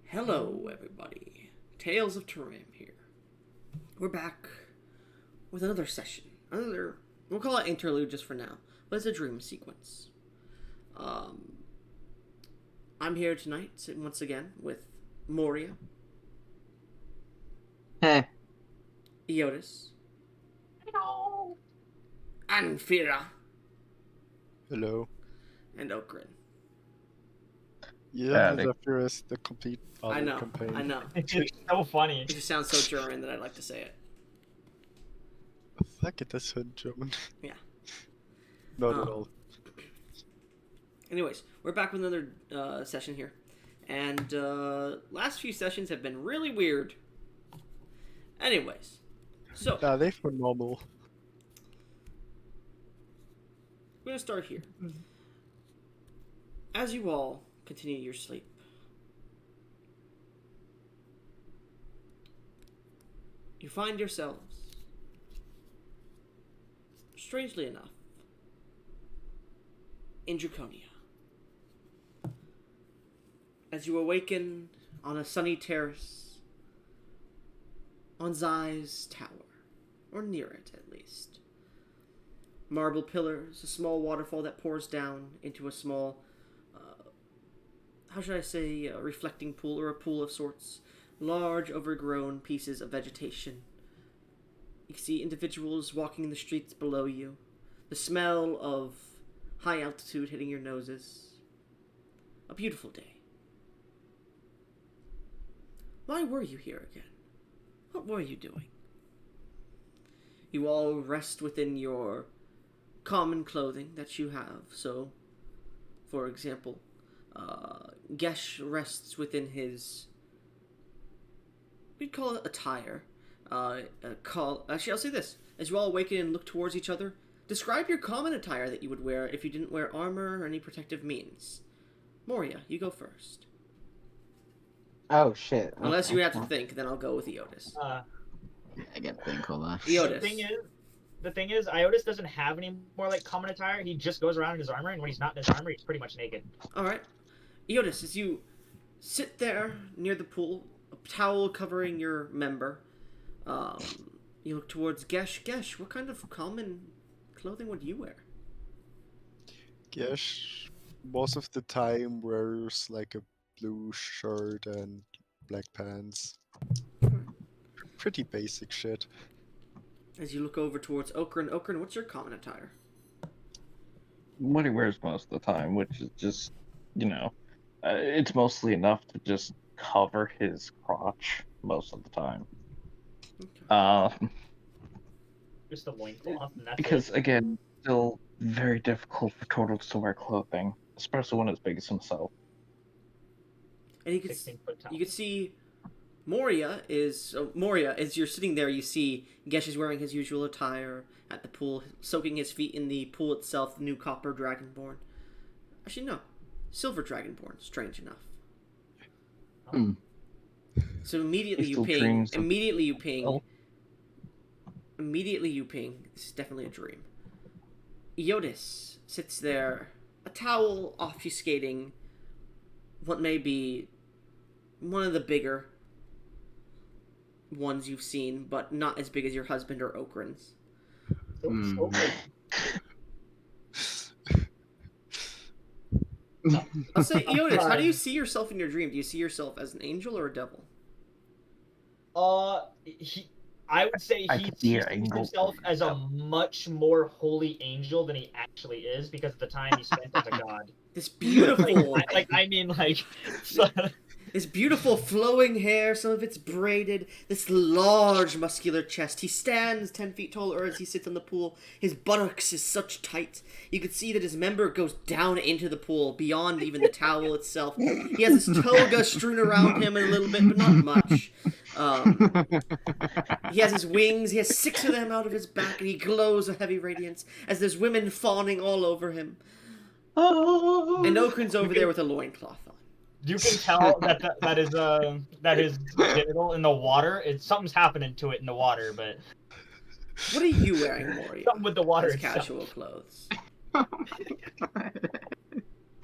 Hello, everybody. Tales of Turam here. We're back with another session. We'll call it interlude just for now, but it's a dream sequence. I'm here tonight, once again, with Moria, Hey. Eotis, No. and Fira, Hello. and Okrin. Yeah, Howdy. after is the complete I other know, campaign. I know. It's so funny. It just sounds so German that I like to say it. Fuck it, that's in German. Yeah. Not at all. Anyways, we're back with another session here. And last few sessions have been really weird. Anyways, so Nah, they were normal. we're going to start here. As you all continue your sleep, you find yourselves, strangely enough, in Draconia. As you awaken on a sunny terrace on Zai's tower, or near it at least. Marble pillars, a small waterfall that pours down into a small, how should I say, a reflecting pool or a pool of sorts. Large, overgrown pieces of vegetation. You can see individuals walking in the streets below you. The smell of high altitude hitting your noses. A beautiful day. Why were you here again? What were you doing? You all rest within your common clothing that you have. So, for example, Gesh rests within his, we'd call it attire. Actually, I'll say this. As you all awaken and look towards each other, describe your common attire that you would wear if you didn't wear armor or any protective means. Moria, you go first. Oh shit. Unless Okay. you have to think, then I'll go with Eotis. I gotta think, hold on. Eotis. The thing is, Iotis doesn't have any more like common attire. He just goes around in his armor, and when he's not in his armor, he's pretty much naked. Alright. Eotis, as you sit there near the pool, a towel covering your member, you look towards Gesh. Gesh, what kind of common clothing would you wear? Gesh most of the time wears like a blue shirt and black pants. Pretty basic shit. As you look over towards Okrin. Okrin, what's your common attire? What he wears most of the time, which is just, it's mostly enough to just cover his crotch most of the time. Okay. Just a loincloth, and that's Because, it. again, still very difficult for turtles to wear clothing, especially one as big as himself. And you 16-foot towel. could see Moria, as you're sitting there, you see Gesh is wearing his usual attire at the pool, soaking his feet in the pool itself, the new copper dragonborn. Actually, no. Silver dragonborn, strange enough. Hmm. So immediately He you still ping. dreams of- Immediately you ping. Oh. Immediately you ping. This is definitely a dream. Eotis sits there, a towel obfuscating what may be one of the bigger ones you've seen, but not as big as your husband or Okrin's. So big. I'll say, Eotis, how do you see yourself in your dream? Do you see yourself as an angel or a devil? I would say I he could be an sees angel. himself as a much more holy angel than he actually is because of the time he spent as a god. This beautiful, this beautiful flowing hair, some of it's braided, this large muscular chest. He stands 10 feet tall, or as he sits on the pool, his buttocks is such tight. You can see that his member goes down into the pool, beyond even the towel itself. He has his toga strewn around him a little bit, but not much. He has his wings, he has 6 of them out of his back, and he glows a heavy radiance as there's women fawning all over him. And Okrin's over there with a loincloth on. You can tell that is genital in the water. Something's happening to it in the water, but What are you wearing, Moria? something with the water As itself. casual clothes.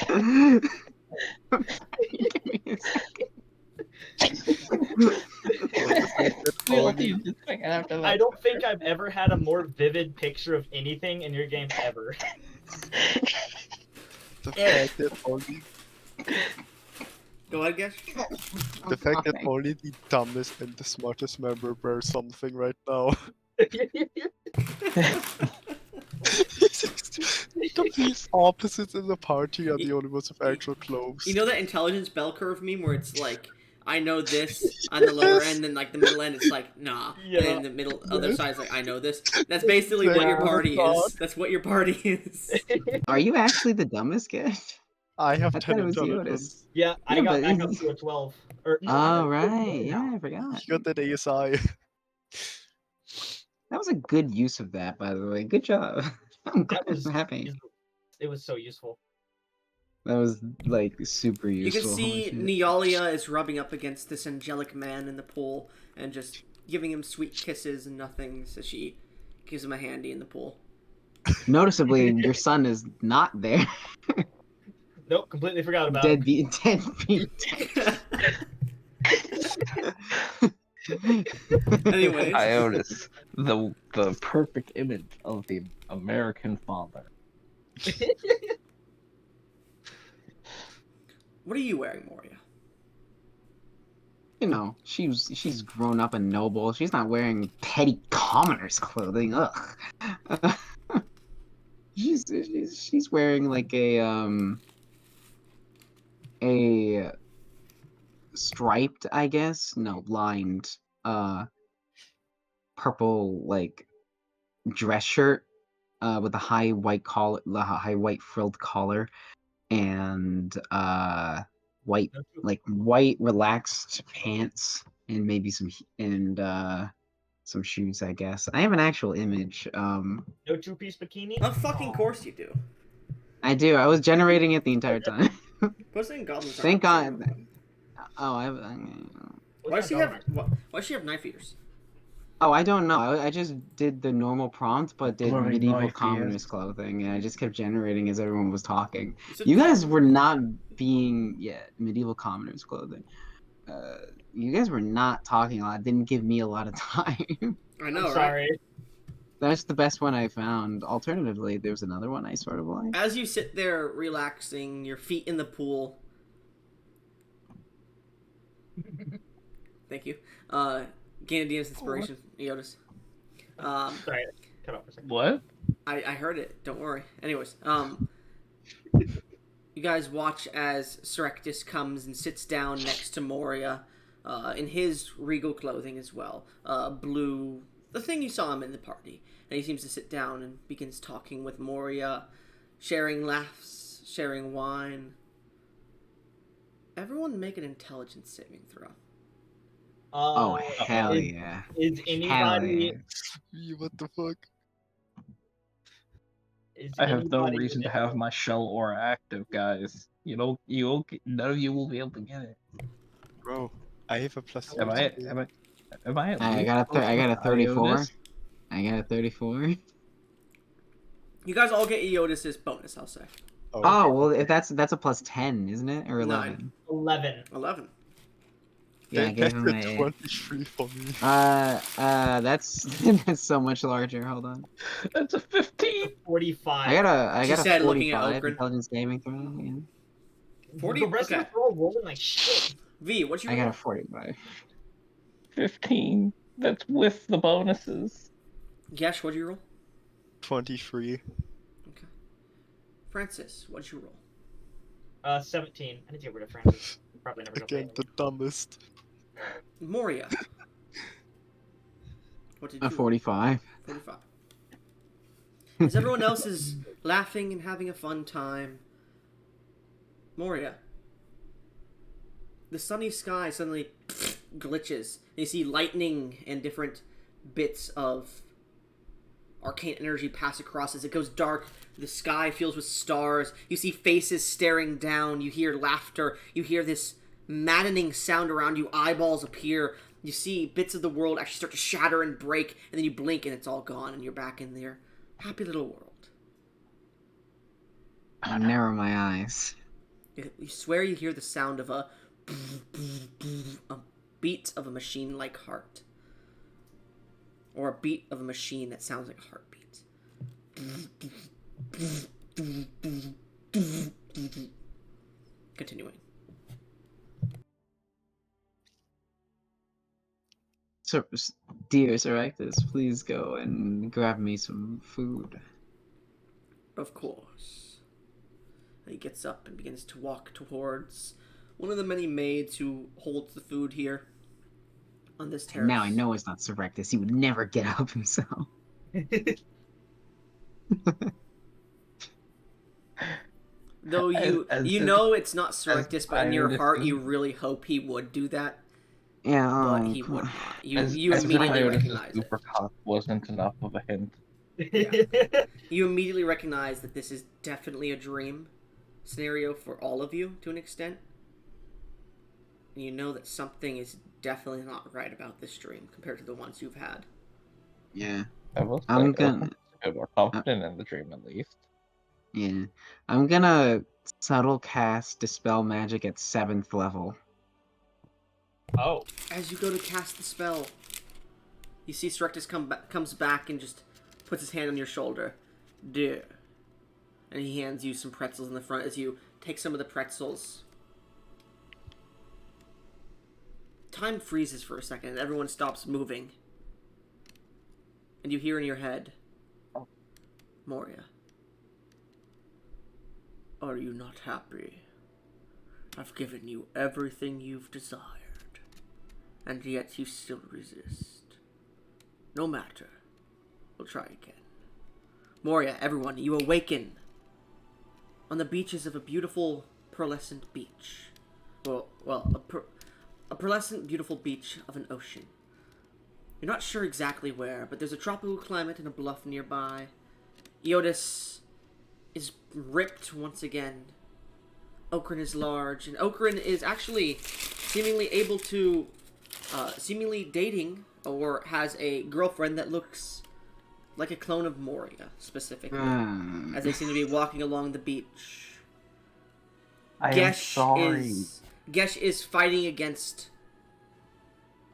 Give me a second. We all need to think after that. I don't think I've ever had a more vivid picture of anything in your game ever. The fact that only Go ahead, guys. the fact that only the dumbest and the smartest member wear something right now. The complete opposites in the party are the only ones with actual clothes. You know that intelligence bell curve meme where it's like, I know this on the lower end, then like the middle end, it's like, nah. Yeah. And then the middle other Yes. side's like, I know this. That's basically what your Yeah. party is. That's what your party is. Are you actually the dumbest kid? I have I 10 thought it was intelligence. Yodas. Yeah, I Yeah, got but back up it's- to a 12. Or, no, I'm Oh, at right. 14 Yeah, now. I forgot. You got that ASI. That was a good use of that, by the way. Good job. I'm glad That was I'm happy. it was so useful. That was like super You useful. can Holy see shit. Nealia is rubbing up against this angelic man in the pool and just giving him sweet kisses and nothing, so she gives him a handy in the pool. Noticeably, your son is not there. Nope, completely forgot about Dead him. beat. Dead beat. Anyways, Ionis, the perfect image of the American father. what are you wearing, Moria? You know, she's grown up and noble. She's not wearing petty commoner's clothing. Ugh. She's wearing like a striped, I guess, no, lined purple like dress shirt with a high white collar, high white frilled collar, and white relaxed pants, and maybe some shoes, I guess. I have an actual image. No two-piece bikini? Of fucking course you do. I do. I was generating it the entire time. Posting goblins. are Thank not God. so- Oh, I have. Why does she have? Why does she have knife eaters? Oh, I don't know. I just did the normal prompt, but did Bloody medieval knife, commoners yes. clothing, and I just kept generating as everyone was talking. said You guys commoners? were not being medieval commoners clothing. You guys were not talking a lot. Didn't give me a lot of time. I I'm know, right? sorry. That's the best one I found. Alternatively, there's another one I sort of like. As you sit there relaxing, your feet in the pool. Thank you. Gain a DM's inspiration, Eotis. Sorry, cut off for a second. What? I heard it. Don't worry. Anyways, you guys watch as Serectus comes and sits down next to Moria, in his regal clothing as well. Blue, the thing you saw him in the party. And he seems to sit down and begins talking with Moria, sharing laughs, sharing wine. Everyone make an intelligence saving throw. Oh hell is, yeah! Is Hell anybody? yeah! What the fuck? Is I have no anybody reason to have my shell aura active, guys. None of you will be able to get it. Bro, I have a plus Am I? 30. Am I? At I least got a close I got a to 34. Ionis? I got a 34. You guys all get Eotis' bonus, I'll say. Oh well, if that's a plus 10, isn't it, or 11? 11? 11. Yeah, I gave him That's a. 23 for me. That's that's so much larger. Hold on. That's a 15. 45. I She got a said, looking at 45 Okran. intelligence gaming throw. Yeah. 40? The rest Okay. of us are all rolling like shit. V, what'd you I got roll? a 45. 15. That's with the bonuses. Gesh, what'd you roll? 23. Okay. Francis, what'd you roll? 17. I need to get rid of Francis. Probably never Again, gonna the dumbest. Moria. What did A you roll? 45. 45. As everyone else is laughing and having a fun time, Moria, the sunny sky suddenly glitches. And you see lightning and different bits of arcane energy pass across as it goes dark. The sky fills with stars. You see faces staring down. You hear laughter. You hear this maddening sound around you. Eyeballs appear. You see bits of the world actually start to shatter and break, and then you blink and it's all gone, and you're back in their happy little world. I narrow my eyes. You swear you hear the sound of a beat of a machine-like heart. Or a beat of a machine that sounds like a heartbeat. Continuing. So, dear Saractus, please go and grab me some food. Of course. He gets up and begins to walk towards one of the many maids who holds the food here on this terrace. Now I know it's not Saractus. He would never get up himself. Though you know it's not Saractus, but in your heart you really hope he would do that. Yeah, But he would not. You immediately recognize it. Supercock wasn't enough of a hint. Yeah. You immediately recognize that this is definitely a dream scenario for all of you to an extent. And you know that something is definitely not right about this dream compared to the ones you've had. Yeah. I'm gonna a bit more confident in the dream at least. Yeah. I'm gonna subtle cast Dispel Magic at 7th level. Oh. As you go to cast the spell, you see Saractus comes back and just puts his hand on your shoulder. Dear. And he hands you some pretzels in the front as you take some of the pretzels. Time freezes for a second and everyone stops moving. And you hear in your head, Moria, are you not happy? I've given you everything you've desired, and yet you still resist. No matter. We'll try again. Moria, everyone, you awaken on the beaches of a beautiful pearlescent beach. A pearlescent, beautiful beach of an ocean. You're not sure exactly where, but there's a tropical climate and a bluff nearby. Eotis is ripped once again. Okran is large, and Okran is actually seemingly able to, seemingly dating, or has a girlfriend that looks like a clone of Moria, specifically, as they seem to be walking along the beach. Gesh is fighting against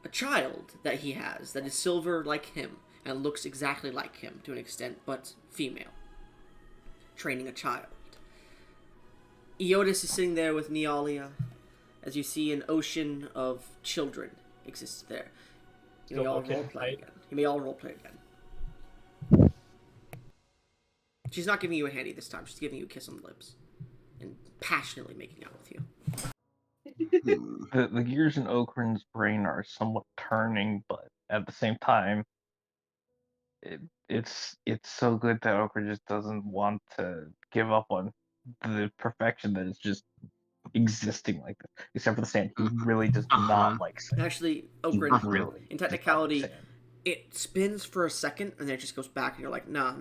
a child that he has that is silver like him and looks exactly like him to an extent, but female. Training a child. Eotis is sitting there with Nealia as you see an ocean of children exists there. You may all roleplay again. You may all roleplay again. She's not giving you a handy this time. She's giving you a kiss on the lips and passionately making out with you. The gears in Okran's brain are somewhat turning, but at the same time, it's so good that Okran just doesn't want to give up on the perfection that is just existing like this. Except for the sand, he really does not like sand. Actually, Okran, really in technicality, it spins for a second and then it just goes back, and you're like, nah,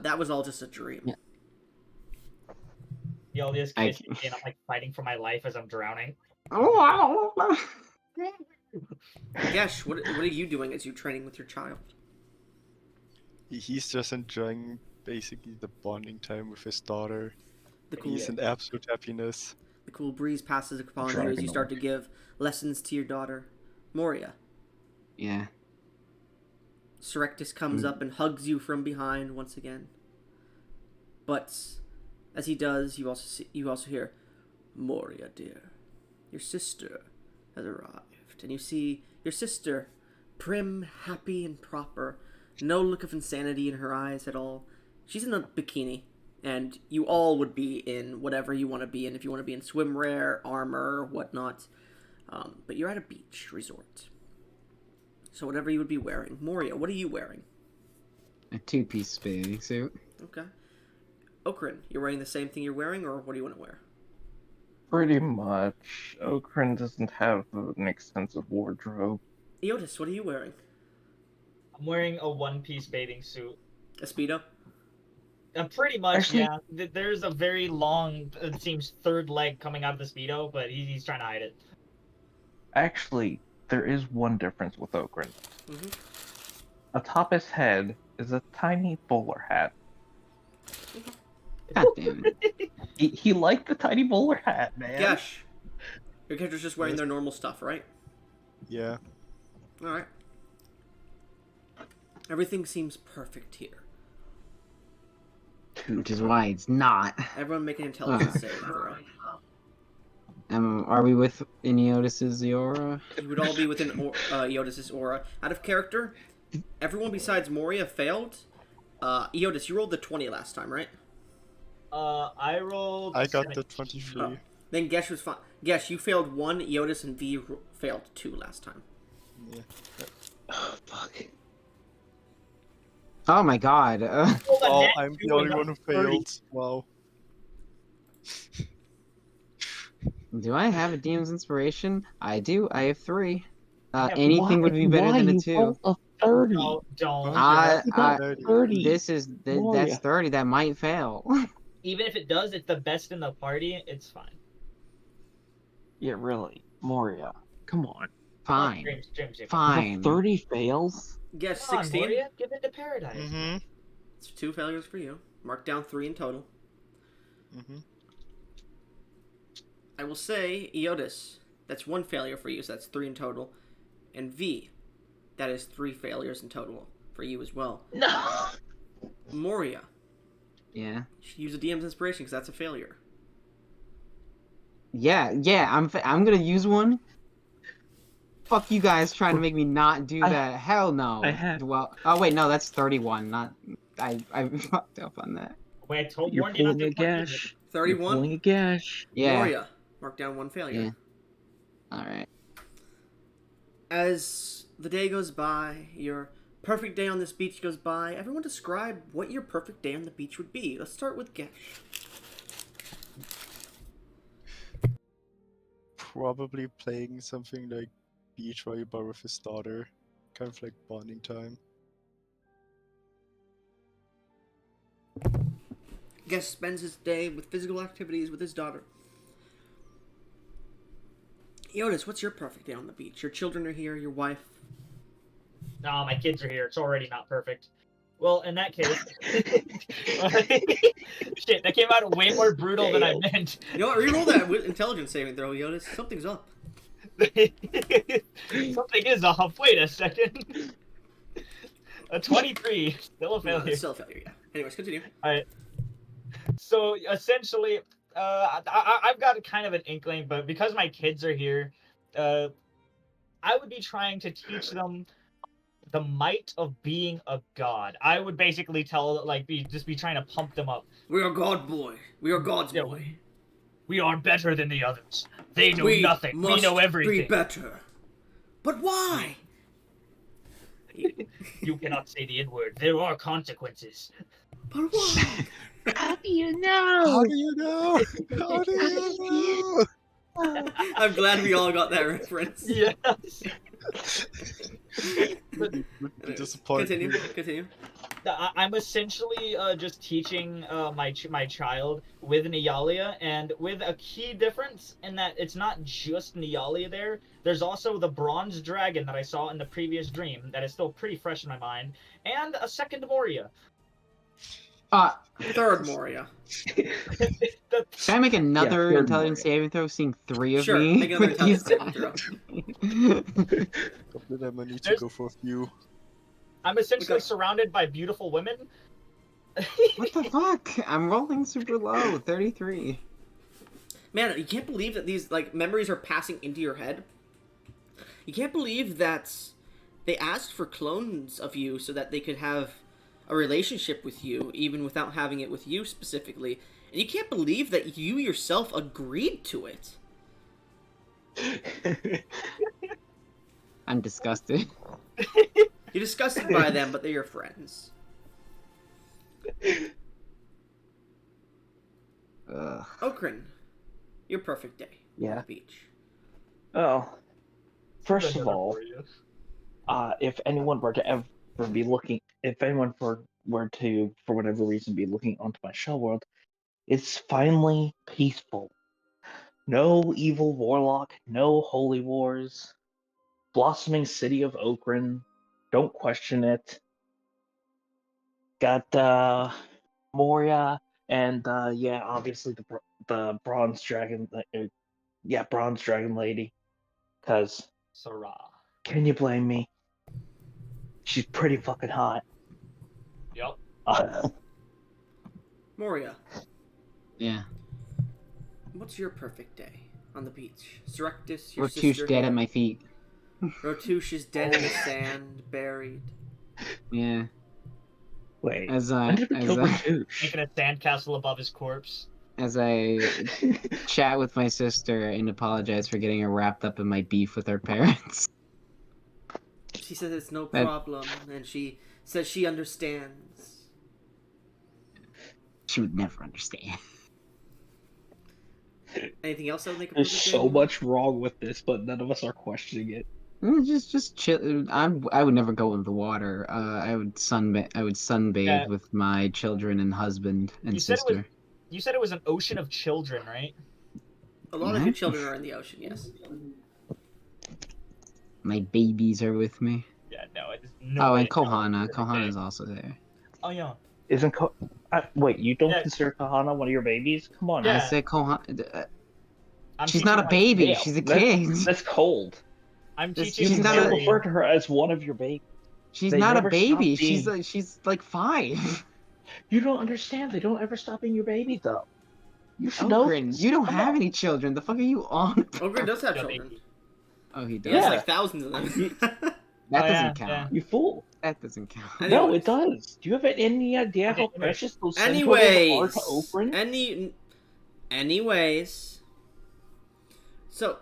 that was all just a dream. Yeah. Yo, this kissing me and I'm like fighting for my life as I'm drowning. Gesh, what are you doing as you're training with your child? He's just enjoying basically the bonding time with his daughter. Cool, He's in absolute happiness. The cool breeze passes upon you as you start to give lessons to your daughter, Moria. Yeah. Saractus comes up and hugs you from behind once again. But as he does, you also hear, Moria, dear, your sister has arrived. And you see your sister, prim, happy, and proper. No look of insanity in her eyes at all. She's in a bikini, and you all would be in whatever you want to be in. If you want to be in swimwear, armor, whatnot. But you're at a beach resort. So whatever you would be wearing. Moria, what are you wearing? A 2-piece bathing suit. Okay. Okran, you're wearing the same thing you're wearing, or what do you want to wear? Pretty much. Okran doesn't have an extensive wardrobe. Eotis, what are you wearing? I'm wearing a one-piece bathing suit. A Speedo? Pretty much, Actually, yeah. There's a very long, it seems, third leg coming out of the Speedo, but he's trying to hide it. Actually, there is one difference with Okran. Mm-hmm. Atop his head is a tiny bowler hat. God damn it. He liked the tiny bowler hat, man. Gesh, Your character's just wearing Yes. their normal stuff, right? Yeah. All right. Everything seems perfect here. Which is why it's not. Everyone make an intelligence saving throw. Are we with Eniotis's aura? You would all be within Eotis' aura. Out of character, everyone besides Moria failed. Eotis, you rolled the 20 last time, right? I rolled. I got the 17. 23. Oh. Then Gesh was fine. Gesh, you failed 1. Eotis and V failed 2 last time. Yeah. Oh, fuck. Oh my god. Rolled a Oh, net I'm 2 the only and a one who 30. failed. Wow. Do I have a Demon's Inspiration? I do. I have 3. Yeah, Anything would be better than a you 2. rolled a 30? No, don't. Oh, You got 30. That's Moria. 30. That might fail. Even if it does, it's the best in the party. It's fine. Yeah, really. Moria. Come on. Fine. James. Fine. 30 fails? Gesh, Come on, 16. Moria, give it to paradise. Mm-hmm. It's 2 failures for you. Mark down 3 in total. Mm-hmm. I will say, Eotis, that's 1 failure for you, so that's 3 in total. And V, that is 3 failures in total for you as well. No. Moria, Yeah. you should use a DM's inspiration because that's a failure. Yeah. I'm gonna use one. Fuck you guys trying to make me not do that. Hell no. I have- Well, oh wait, no, that's 31. Not. I fucked up on that. Wait, I told You're Warren you not pulling to a punch it. gash. 31. You're pulling a gash. Yeah. Moria, mark down 1 failure. Yeah. All right. As the day goes by, your perfect day on this beach goes by, everyone describe what your perfect day on the beach would be. Let's start with Gesh. Probably playing something like beach volleyball with his daughter. Kind of like bonding time. Gesh spends his day with physical activities with his daughter. Eotis, what's your perfect day on the beach? Your children are here, your wife. No, my kids are here. It's already not perfect. Well, in that case, shit, that came out way more brutal than I meant. You know what? Reroll that intelligence saving throw, Eotis. Something's up. Something is off. Wait a second. A 23, still a No, failure. it's still a failure, yeah. Anyways, continue. So essentially, I've got kind of an inkling, but because my kids are here, I would be trying to teach them the might of being a god. I would basically be trying to pump them up. We are God boy. We are God's Yeah, boy. We are better than the others. They know We nothing. We must know be everything. better. But why? You cannot say the N-word. There are consequences. But why? How do you know? How do you know? How do you know? I'm glad we all got that reference. Yes. You would be disappointed. Continue. I'm essentially just teaching my child with Nealia, and with a key difference in that it's not just Nealia there. There's also the bronze dragon that I saw in the previous dream that is still pretty fresh in my mind, and a second Moria. Third Moria. Can I make another third intelligence Moria. saving throw seeing 3 of Sure, me? make another with these intelligence saving throw. guys? Then I might need to There's- go for a few. I'm essentially Okay. surrounded by beautiful women. What the fuck? I'm rolling super low. 33. Man, you can't believe that these memories are passing into your head. You can't believe that they asked for clones of you so that they could have a relationship with you, even without having it with you specifically. And you can't believe that you yourself agreed to it. I'm disgusted. You're disgusted by them, but they're your friends. Ugh. Okrin, your perfect day on Yeah. the beach. Oh. First of all, if anyone were to ever be looking, if anyone were to, for whatever reason, be looking onto my shell world, it's finally peaceful. No evil warlock, no holy wars, blossoming city of Okrin. Don't question it. Got Moria and yeah, obviously the bronze dragon Yeah, bronze dragon lady. Cause Sarah. can you blame me? She's pretty fucking hot. Yep. Moria, Yeah. what's your perfect day on the beach? Surrectus, your Rotouche sister dead here. at my feet. Rotouche is dead in the sand, buried. Yeah. Wait, As when I did we as kill I Rotouche? Making a sandcastle above his corpse. as I chat with my sister and apologize for getting her wrapped up in my beef with her parents. She says it's no That- problem, and she says she understands. She would never understand. Anything else that would make a There's perfect day? so Moria? much wrong with this, but none of us are questioning it. Just chill. I would never go in the water. I would sunbathe Yeah. with my children and husband and You said it was- sister. You said it was an ocean of children, right? A lot of Yeah. your children are in the ocean, yes. My babies are with me. Yeah, no, it's no Oh, way and in hell Kohana. it's a perfect day. Kohana's also there. Oh yeah. Isn't wait? You don't Yeah. consider Kahana one of your babies? Come on, Yeah. I said Kohana. I'm She's teaching not a my- baby. Yeah, She's a that's- kid. That's cold. I'm This- teaching. she's You not can't a- Mary- refer to her as one of your babies. She's They not a never baby. stop being- She's like 5. You don't understand. They don't ever stop being your baby, though. You should know. Ogren, this. you don't Come have on. any children. The fuck are you on? Ogre does have Yeah, children. Oh, he He does. has Yeah. like thousands of them. That Oh, doesn't yeah, count. yeah. You fool. That doesn't count. Anyways. No, it does. Do you have any idea how Okay, precious those centaurs are Anyways, to Oakland? anyways, so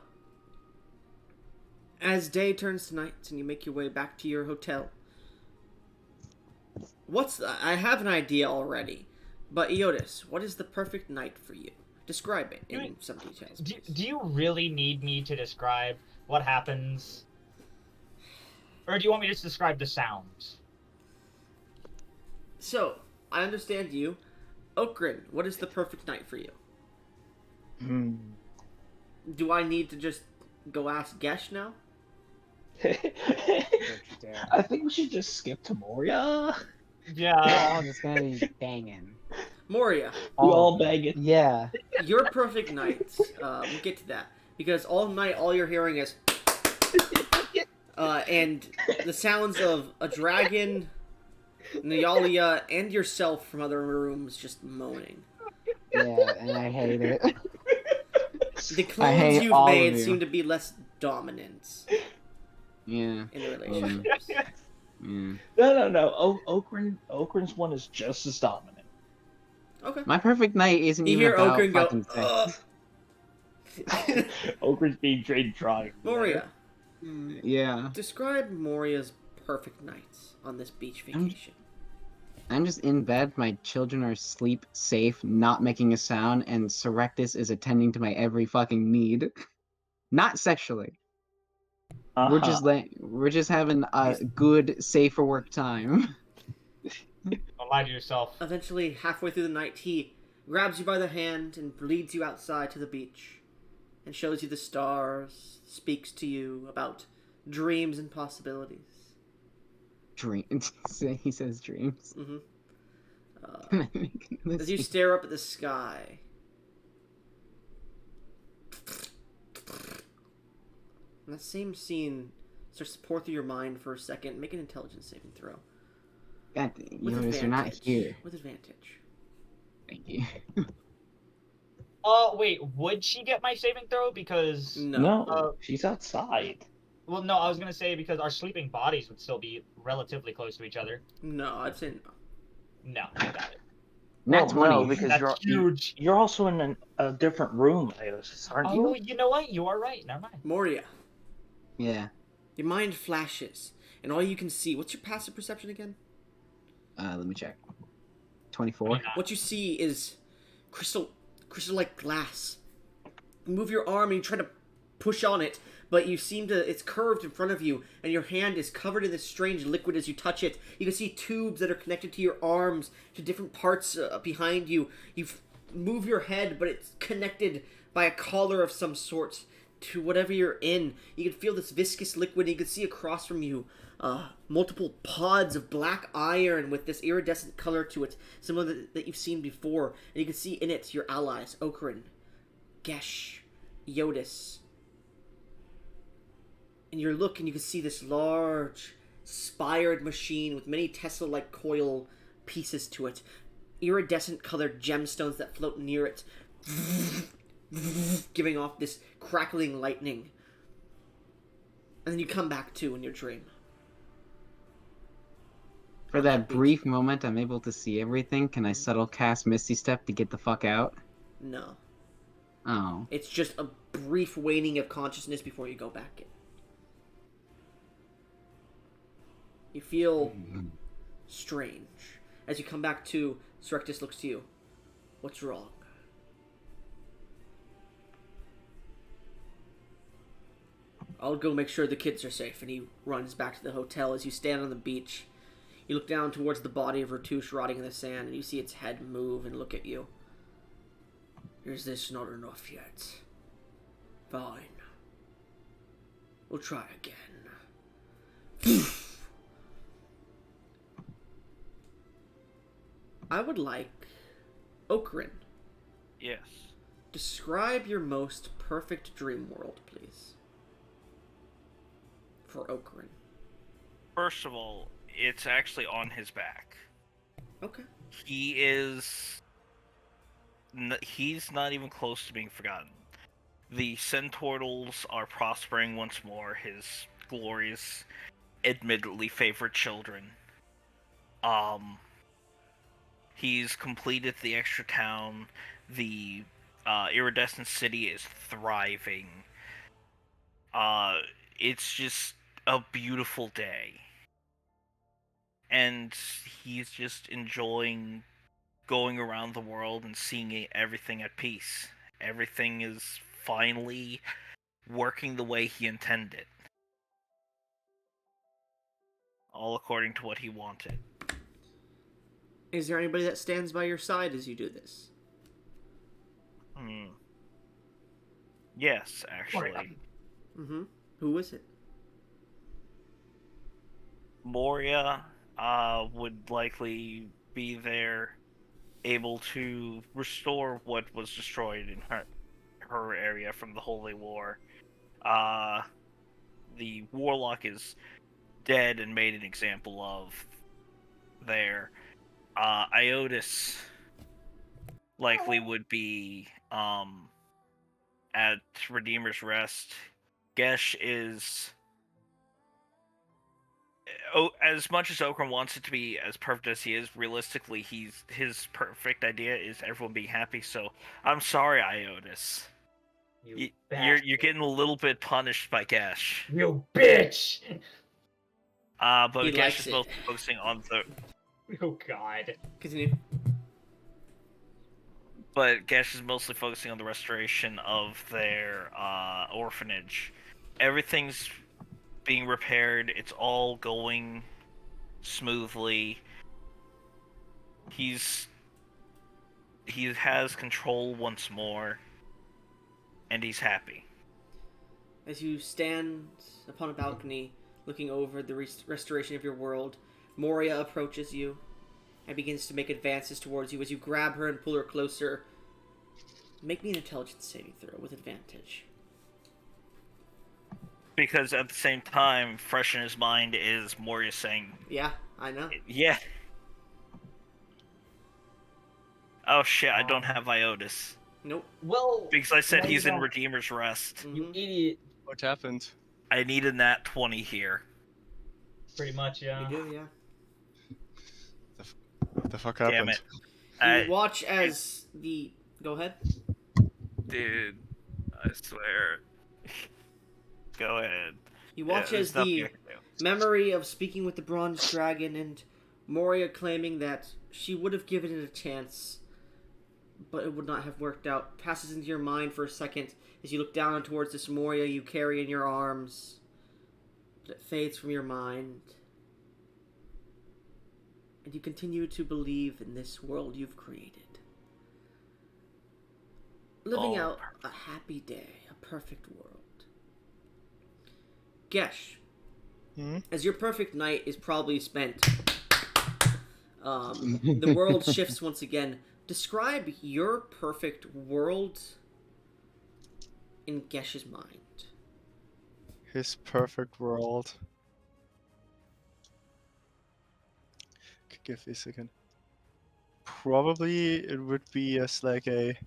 as day turns to night and you make your way back to your hotel, I have an idea already, but Eotis, what is the perfect night for you? Describe it in some details. Do, please. do you really need me to describe what happens? Or do you want me to just describe the sounds? So I understand you, Okrin. What is the perfect night for you? Do I need to just go ask Gesh now? I think we should just skip to Moria. Yeah. all just gonna be banging. Moria, We all bang it. Yeah. your perfect night. We'll get to that because all night all you're hearing is, and the sounds of a dragon, Nyalia, and yourself from other rooms just moaning. Yeah, and I hate it. The I clones hate you've all of made you. seem to be less dominant Yeah. in the relationships. Yeah. No. Okrin's one is just as dominant. Okay. My perfect night isn't You even hear about Okrin fucking go, sex. Okrin's being drained dry. Moria, Yeah. describe Moria's perfect nights on this beach vacation. I'm just in bed, my children are asleep, safe, not making a sound, and Surrectus is attending to my every fucking need. Not sexually. We're just having a good, safe for work time. Don't lie to yourself. Eventually, halfway through the night, he grabs you by the hand and leads you outside to the beach and shows you the stars, speaks to you about dreams and possibilities. Dreams. He says dreams. Mm-hmm. Can I make another As you scene? stare up at the sky, and that same scene starts to pour through your mind for a second. Make an intelligence saving throw. God, With Jonas, you're not advantage. here. With advantage. Thank you. Wait, would she get my saving throw? Because No. She's outside. well, no, I was gonna say because our sleeping bodies would still be relatively close to each other. No, I'd say no. No, I got it. Not 20. No, because That's huge. you're also in a different room, Ios, aren't Oh, you? you know what? You are right. Never mind. Moria, Yeah. your mind flashes, and all you can see. What's your passive perception again? Let me check. 24. What you see is crystal-like glass. You move your arm and you try to push on it, but it's curved in front of you, and your hand is covered in this strange liquid as you touch it. You can see tubes that are connected to your arms, to different parts behind you. You move your head, but it's connected by a collar of some sort to whatever you're in. You can feel this viscous liquid, and you can see across from you multiple pods of black iron with this iridescent color to it, similar that you've seen before. And you can see in it your allies, Okrin, Gesh, Yodis. And you look and you can see this large, spired machine with many Tesla-like coil pieces to it. Iridescent colored gemstones that float near it, giving off this crackling lightning. And then you come back to in your dream. For that brief moment, I'm able to see everything. Can I subtle cast Misty Step to get the fuck out? No. Oh. It's just a brief waning of consciousness before you go back in. You feel strange. As you come back to, Surrectus looks to you. What's wrong? I'll go make sure the kids are safe. And he runs back to the hotel. As you stand on the beach, you look down towards the body of Ratouche rotting in the sand, and you see its head move and look at you. Is this not enough yet? Fine. We'll try again. I would like... Okrin. Yes. Describe your most perfect dream world, please. For Okrin. First of all, it's actually on his back. Okay. He's not even close to being forgotten. The Centaurals are prospering once more, his glorious, admittedly favorite children. He's completed the extra town. The iridescent city is thriving. It's just a beautiful day. And he's just enjoying going around the world and seeing everything at peace. Everything is finally working the way he intended. All according to what he wanted. Is there anybody that stands by your side as you do this? Yes, actually. Mm-hmm. Who is it? Moria would likely be there, able to restore what was destroyed in her area from the Holy War. The Warlock is dead and made an example of there. Iotis likely would be at Redeemer's Rest. Gesh is... as much as Okran wants it to be as perfect as he is, realistically, his perfect idea is everyone being happy. So I'm sorry, Iotis. You're getting a little bit punished by Gesh. You bitch! But He Gesh likes is it. mostly focusing on the. Oh god. Continue. But Gesh is mostly focusing on the restoration of their orphanage. Everything's being repaired. It's all going smoothly. He has control once more, and he's happy. As you stand upon a balcony, looking over the restoration of your world, Moria approaches you and begins to make advances towards you. As you grab her and pull her closer, make me an intelligence saving throw with advantage. Because at the same time, fresh in his mind is Moria saying, Yeah, I know. yeah. Oh shit, I don't have Iotis. Nope. Well, Because I said now he's you in don't. Redeemer's Rest. Mhm. You idiot. What happened? I need a nat 20 here. Pretty much, yeah. You do, yeah. What the fuck Damn happened? it. You watch as the... Go ahead. Dude, I swear. Go ahead. You watch Yeah, as there's nothing the I can do. memory of speaking with the bronze dragon and Moria claiming that she would have given it a chance, but it would not have worked out, passes into your mind for a second as you look down towards this Moria you carry in your arms, but it fades from your mind. And you continue to believe in this world you've created. Living out a happy day, a perfect world. Gesh, as your perfect night is probably spent, the world shifts once again. Describe your perfect world in Gesh's mind? His perfect world. Give me a second. Probably it would be as like a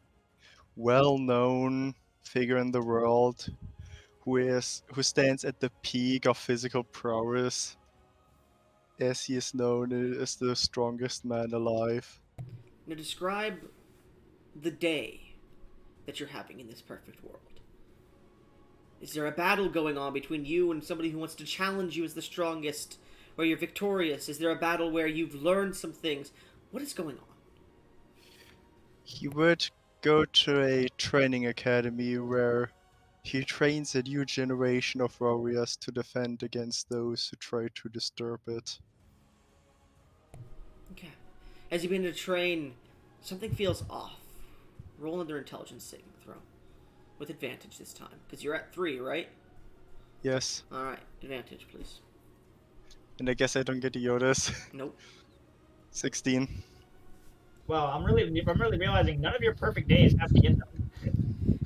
well-known figure in the world who stands at the peak of physical prowess, as he is known as the strongest man alive. Now describe the day that you're having in this perfect world. Is there a battle going on between you and somebody who wants to challenge you as the strongest, where you're victorious? Is there a battle where you've learned some things? What is going on? He would go to a training academy where he trains a new generation of warriors to defend against those who try to disturb it. Okay. As you begin to train, something feels off. Roll another intelligence saving throw. With advantage this time. Because you're at 3, right? Yes. Alright, advantage, please. And I guess I don't get the Yodas. Nope. 16. Well, I'm really realizing none of your perfect days have to get them.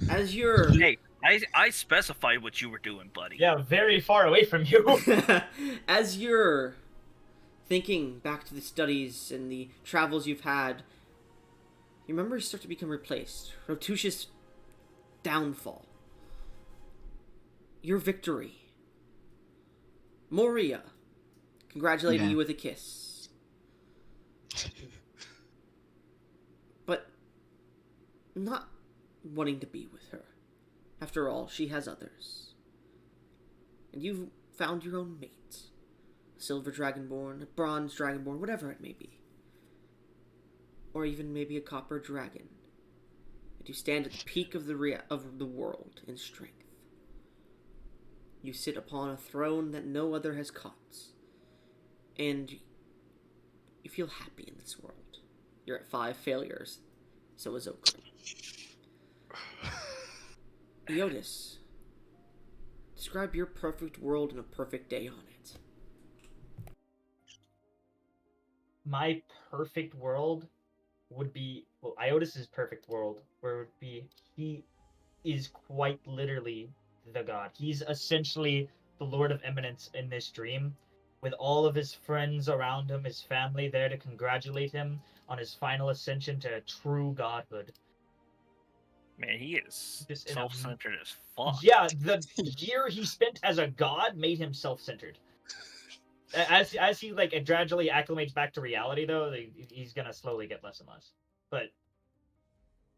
As you're... Hey, I specified what you were doing, buddy. Yeah, very far away from you. As you're thinking back to the studies and the travels you've had, your memories start to become replaced. Rotush's downfall. Your victory. Moria congratulating you with a kiss. But not wanting to be with her. After all, she has others. And you've found your own mate. A silver dragonborn, a bronze dragonborn, whatever it may be. Or even maybe a copper dragon. And you stand at the peak of the world in strength. You sit upon a throne that no other has caught. And you feel happy in this world. You're at 5 failures. So is Okra. Eotis, describe your perfect world and a perfect day on it. My perfect world would be, well, Iotis's perfect world, where it would be, he is quite literally the god. He's essentially the Lord of Eminence in this dream, with all of his friends around him, his family there to congratulate him on his final ascension to true godhood. Man, he is Just self-centered as fuck. Yeah, the year he spent as a god made him self-centered. As he like gradually acclimates back to reality, though, he's gonna slowly get less and less. But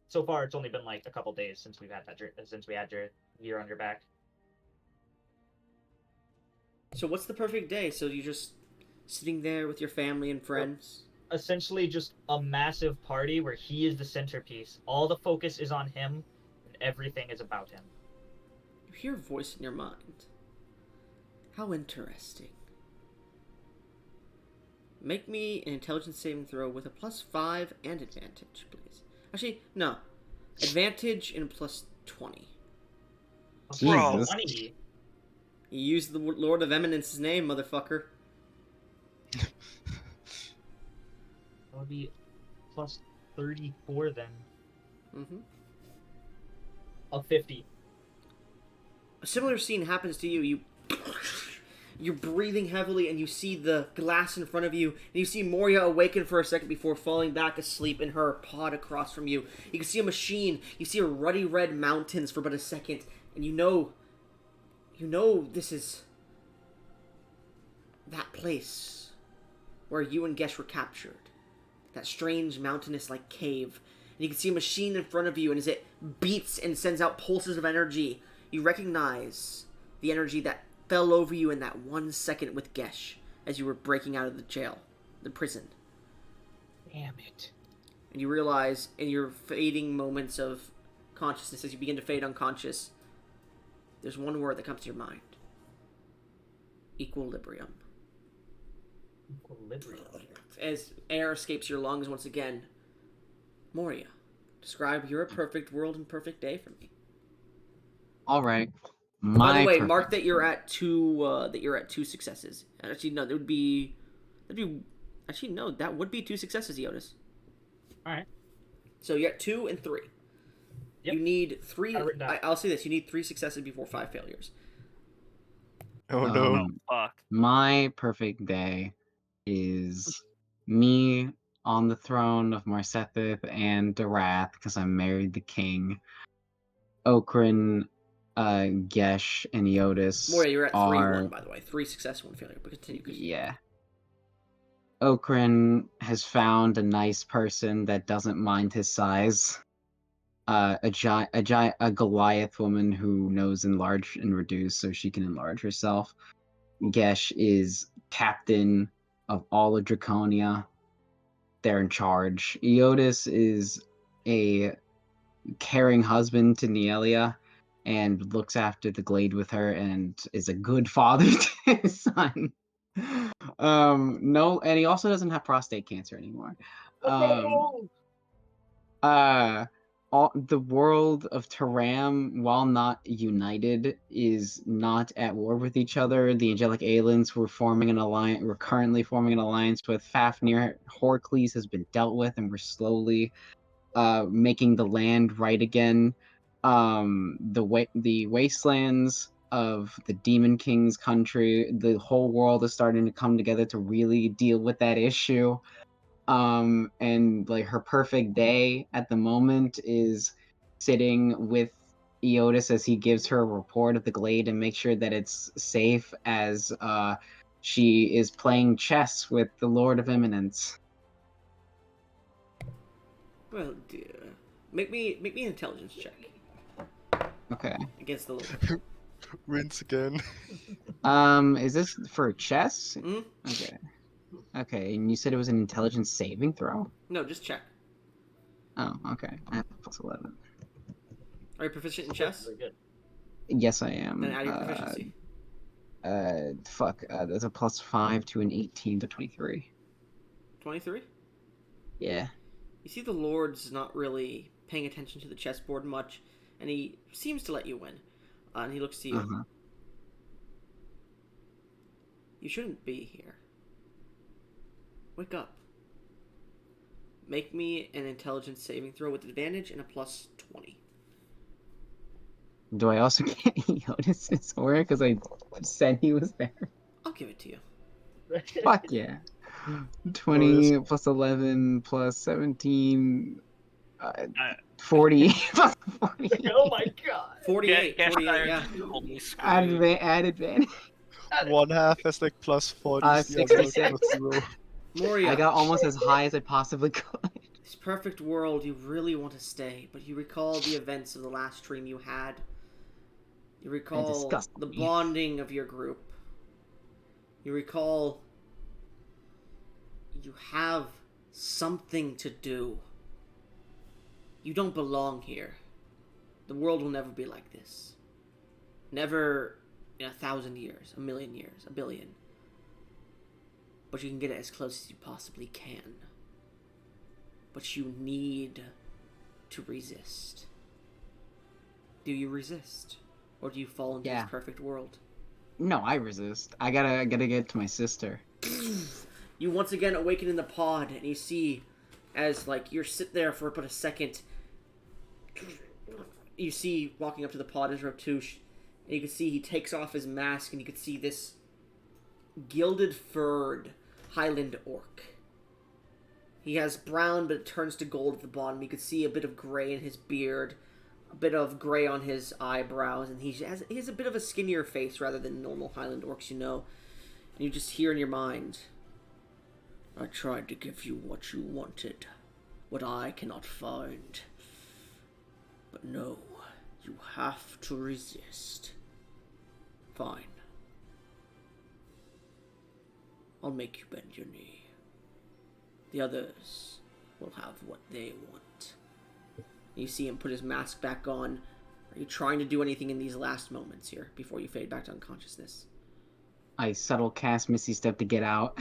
so far, it's only been like a couple days since we had your year on your back. So what's the perfect day? So you're just sitting there with your family and friends? Essentially just a massive party where he is the centerpiece. All the focus is on him, and everything is about him. You hear a voice in your mind. How interesting. Make me an intelligence saving throw with a +5 and advantage, please. Actually, no. Advantage and +20. Bro. Jesus. 20. You used the Lord of Eminence's name, motherfucker. That would be +34 then. Mm-hmm. Of 50. A similar scene happens to you. You're breathing heavily, and you see the glass in front of you, and you see Moria awaken for a second before falling back asleep in her pod across from you. You can see a machine. You see a ruddy red mountains for but a second, and you know this is that place where you and Gesh were captured. That strange mountainous-like cave. And you can see a machine in front of you, and as it beats and sends out pulses of energy, you recognize the energy that fell over you in that 1 second with Gesh as you were breaking out of the jail, the prison. Damn it. And you realize in your fading moments of consciousness, as you begin to fade unconscious, there's one word that comes to your mind. Equilibrium. Equilibrium. As air escapes your lungs once again, Moria, describe your perfect world and perfect day for me. All right. By the way, perfect- mark that you're at 2. That you're at 2 successes. Actually, no, that would be. Actually, no, that would be 2 successes, Eotis. All right. So you're at 2 and 3. Yep. You need 3. Got it written down. I'll say this: you need 3 successes before 5 failures. Oh no. Um, Fuck. My perfect day is me on the throne of Marsethith and Darath, because I'm married the king. Okrin, Gesh, and Eotis Moria, you're at 3-1, are... by the way. 3 success, 1 failure. But continue. Yeah. Okrin has found a nice person that doesn't mind his size. A Goliath woman who knows enlarge and reduce, so she can enlarge herself. Gesh is captain of all of Draconia. They're in charge. Eotis is a caring husband to Nielia and looks after the glade with her and is a good father to his son. No, and he also doesn't have prostate cancer anymore. The world of Turam, while not united, is not at war with each other. The angelic aliens were forming an alliance. We're currently forming an alliance with Fafnir. Horcles has been dealt with, and we're slowly making the land right again. The wastelands of the Demon King's country, the whole world is starting to come together to really deal with that issue. And like her perfect day at the moment is sitting with Eotis as he gives her a report of the glade and make sure that it's safe as she is playing chess with the Lord of Imminence. Well, dear. Make me an intelligence check Okay. against the Lord. Wins again. Is this for chess? Hmm? Okay. Okay, and you said it was an intelligence saving throw? No, just check. Oh, okay. I have plus 11. Are you proficient in chess? Very good. Yes, I am. Then add your proficiency. That's a plus 5 to an 18 to 23. 23? Yeah. You see the Lord's not really paying attention to the chessboard much, and he seems to let you win. And he looks to you. Uh-huh. You shouldn't be here. Wake up. Make me an intelligence saving throw with advantage and a plus 20. Do I also get Eotis' aura because I said he was there? I'll give it to you. Fuck yeah. 20 plus 11 plus 17... 40 plus 40. Oh my god. 48. Get 48, yeah. totally screwed. Add advantage. One half has like plus 40. 66. Moria. I got almost as high as I possibly could. This perfect world, you really want to stay, but you recall the events of the last dream you had. You recall disgust the me. bonding of your group. You recall you have something to do. You don't belong here. The world will never be like this. Never in 1,000 years, 1,000,000 years, 1,000,000,000. But you can get it as close as you possibly can. But you need to resist. Do you resist? Or do you fall into Yeah. this perfect world? No, I resist. I gotta get to my sister. You once again awaken in the pod, and you see, as like you're sit there for but a second, you see walking up to the pod is Rotouche, and you can see he takes off his mask, and you can see this gilded furred Highland orc. He has brown, but it turns to gold at the bottom. You can see a bit of gray in his beard, a bit of gray on his eyebrows, and he has a bit of a skinnier face rather than normal Highland orcs, you know. And you just hear in your mind, I tried to give you what you wanted, what I cannot find. But no, you have to resist. Fine. I'll make you bend your knee. The others will have what they want. You see him put his mask back on. Are you trying to do anything in these last moments here before you fade back to unconsciousness? I subtle cast Misty Step to get out.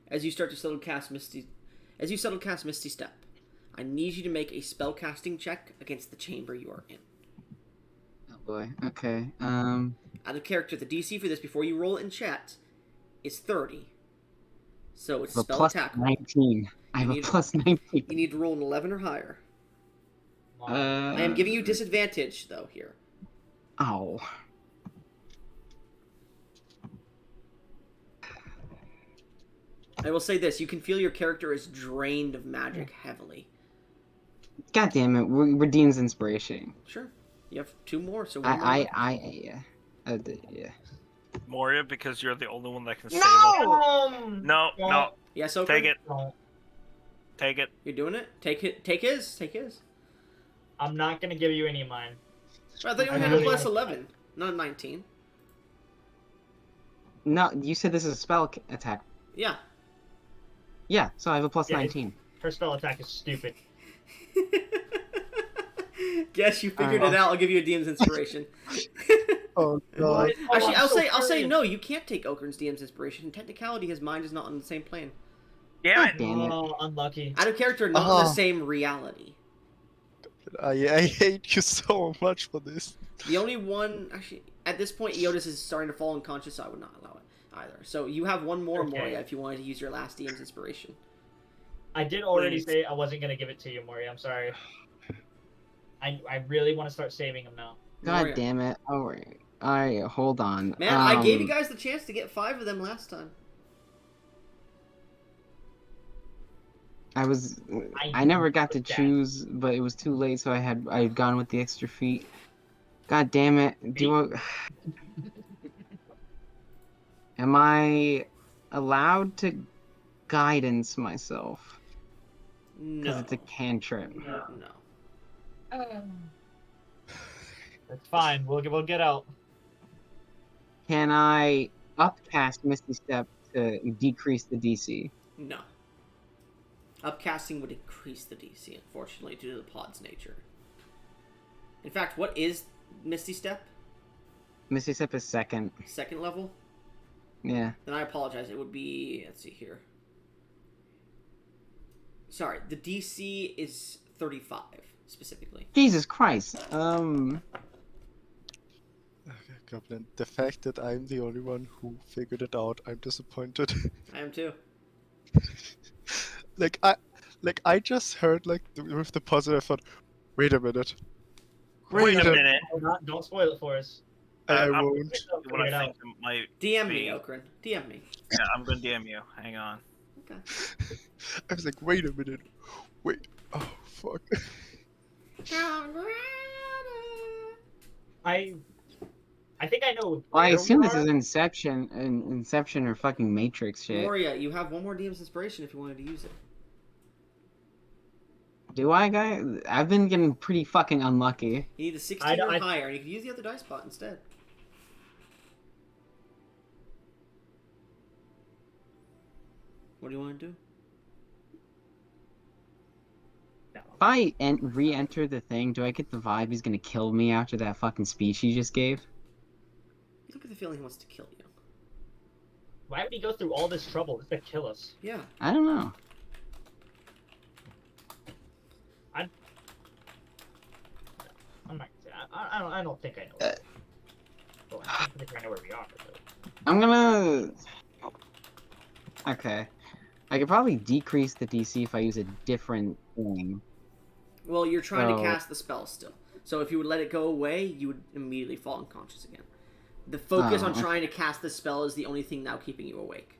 As you start to subtle cast Misty Step, I need you to make a spellcasting check against the chamber you are in. Oh boy. Okay. Out of character, the DC for this before you roll it in chat is 30. So it's A spell plus attack. 19. I have a plus 19. You need to roll an 11 or higher. I am giving you disadvantage, though, here. Oh. I will say this, you can feel your character is drained of magic heavily. God damn it, redeems inspiration. Sure. You have 2 more, so one more left. Yeah. Moria, because you're the only one that can save No! No. Yes, Okran? Take it. No. Take it. You're doing it? Take his. I'm not gonna give you any of mine. I thought you only had a plus 11, not 19. No, you said this is a spell attack. Yeah. Yeah, so I have a plus Yeah, 19. Her spell attack is stupid. Guess you figured it out. I'll give you a DM's inspiration. Oh god. Actually, I'm I'll say curious. no. You can't take Okran's DM's inspiration. In technicality, his mind is not on the same plane. Damn it. Damn it. Oh, unlucky. Out of character, not in the same reality. I hate you so much for this. The only one, actually, at this point, Eotis is starting to fall unconscious, so I would not allow it either. So you have one more, Okay. Moria, if you wanted to use your last DM's inspiration. I did already Please. say I wasn't gonna give it to you, Maury. I'm sorry. I really want to start saving him now. God Moria. damn it. Alright, hold on. Man, I gave you guys the chance to get 5 of them last time. I never got to that. choose, but it was too late, so I had gone with the extra feet. God damn it. Am I allowed to guidance myself? Because No. it's a cantrip. No. It's fine. We'll get out. Can I upcast Misty Step to decrease the DC? No. Upcasting would increase the DC, unfortunately, due to the pod's nature. In fact, what is Misty Step? Misty Step is second. 2nd level? Yeah. Then I apologize. It would be... Let's see here. Sorry, the DC is 35, specifically. Jesus Christ. Okay, Goblin. The fact that I'm the only one who figured it out, I'm disappointed. I am too. I just heard with the puzzle, I thought, wait a minute. Wait a minute. Don't spoil it for us. I I'm- won't. What I think might DM be... me, Okran. DM me. Yeah, I'm gonna DM you. Hang on. Okay. I was like, wait a minute. Wait. Oh, fuck. I think I know. Well, I where assume we this are. is Inception or fucking Matrix shit. Moria, you have one more DM's inspiration if you wanted to use it. Do I, guy? I've been getting pretty fucking unlucky. You need a 16 I- or I- higher, and you can use the other dice spot instead. What do you want to do? No. If I re-enter the thing, do I get the vibe he's gonna kill me after that fucking speech he just gave? You look at the feeling he wants to kill you. Why would he go through all this trouble just to kill us? Yeah. I don't know. I'm not. I don't think I know. Well, I don't think I know where we are. But... I'm gonna... Okay. I could probably decrease the DC if I use a different thing. Well, you're trying to So- cast the spell still. So if you would let it go away, you would immediately fall unconscious again. The focus on okay. trying to cast the spell is the only thing now keeping you awake.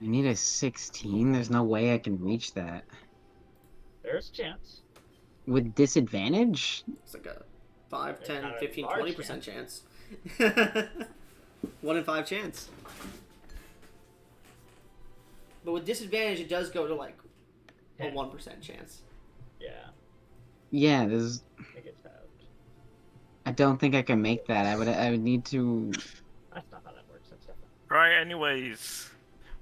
I need a 16. There's no way I can reach that. There's a chance. With disadvantage? It's like a 5, There's 10, not a 15, large 20% chance. 1 in 5 chance. But with disadvantage, it does go to like a 10. 1% chance. Yeah. Yeah, there's... I think it's out. I don't think I can make that. I would need to... That's not how that works. That's different. Right, anyways.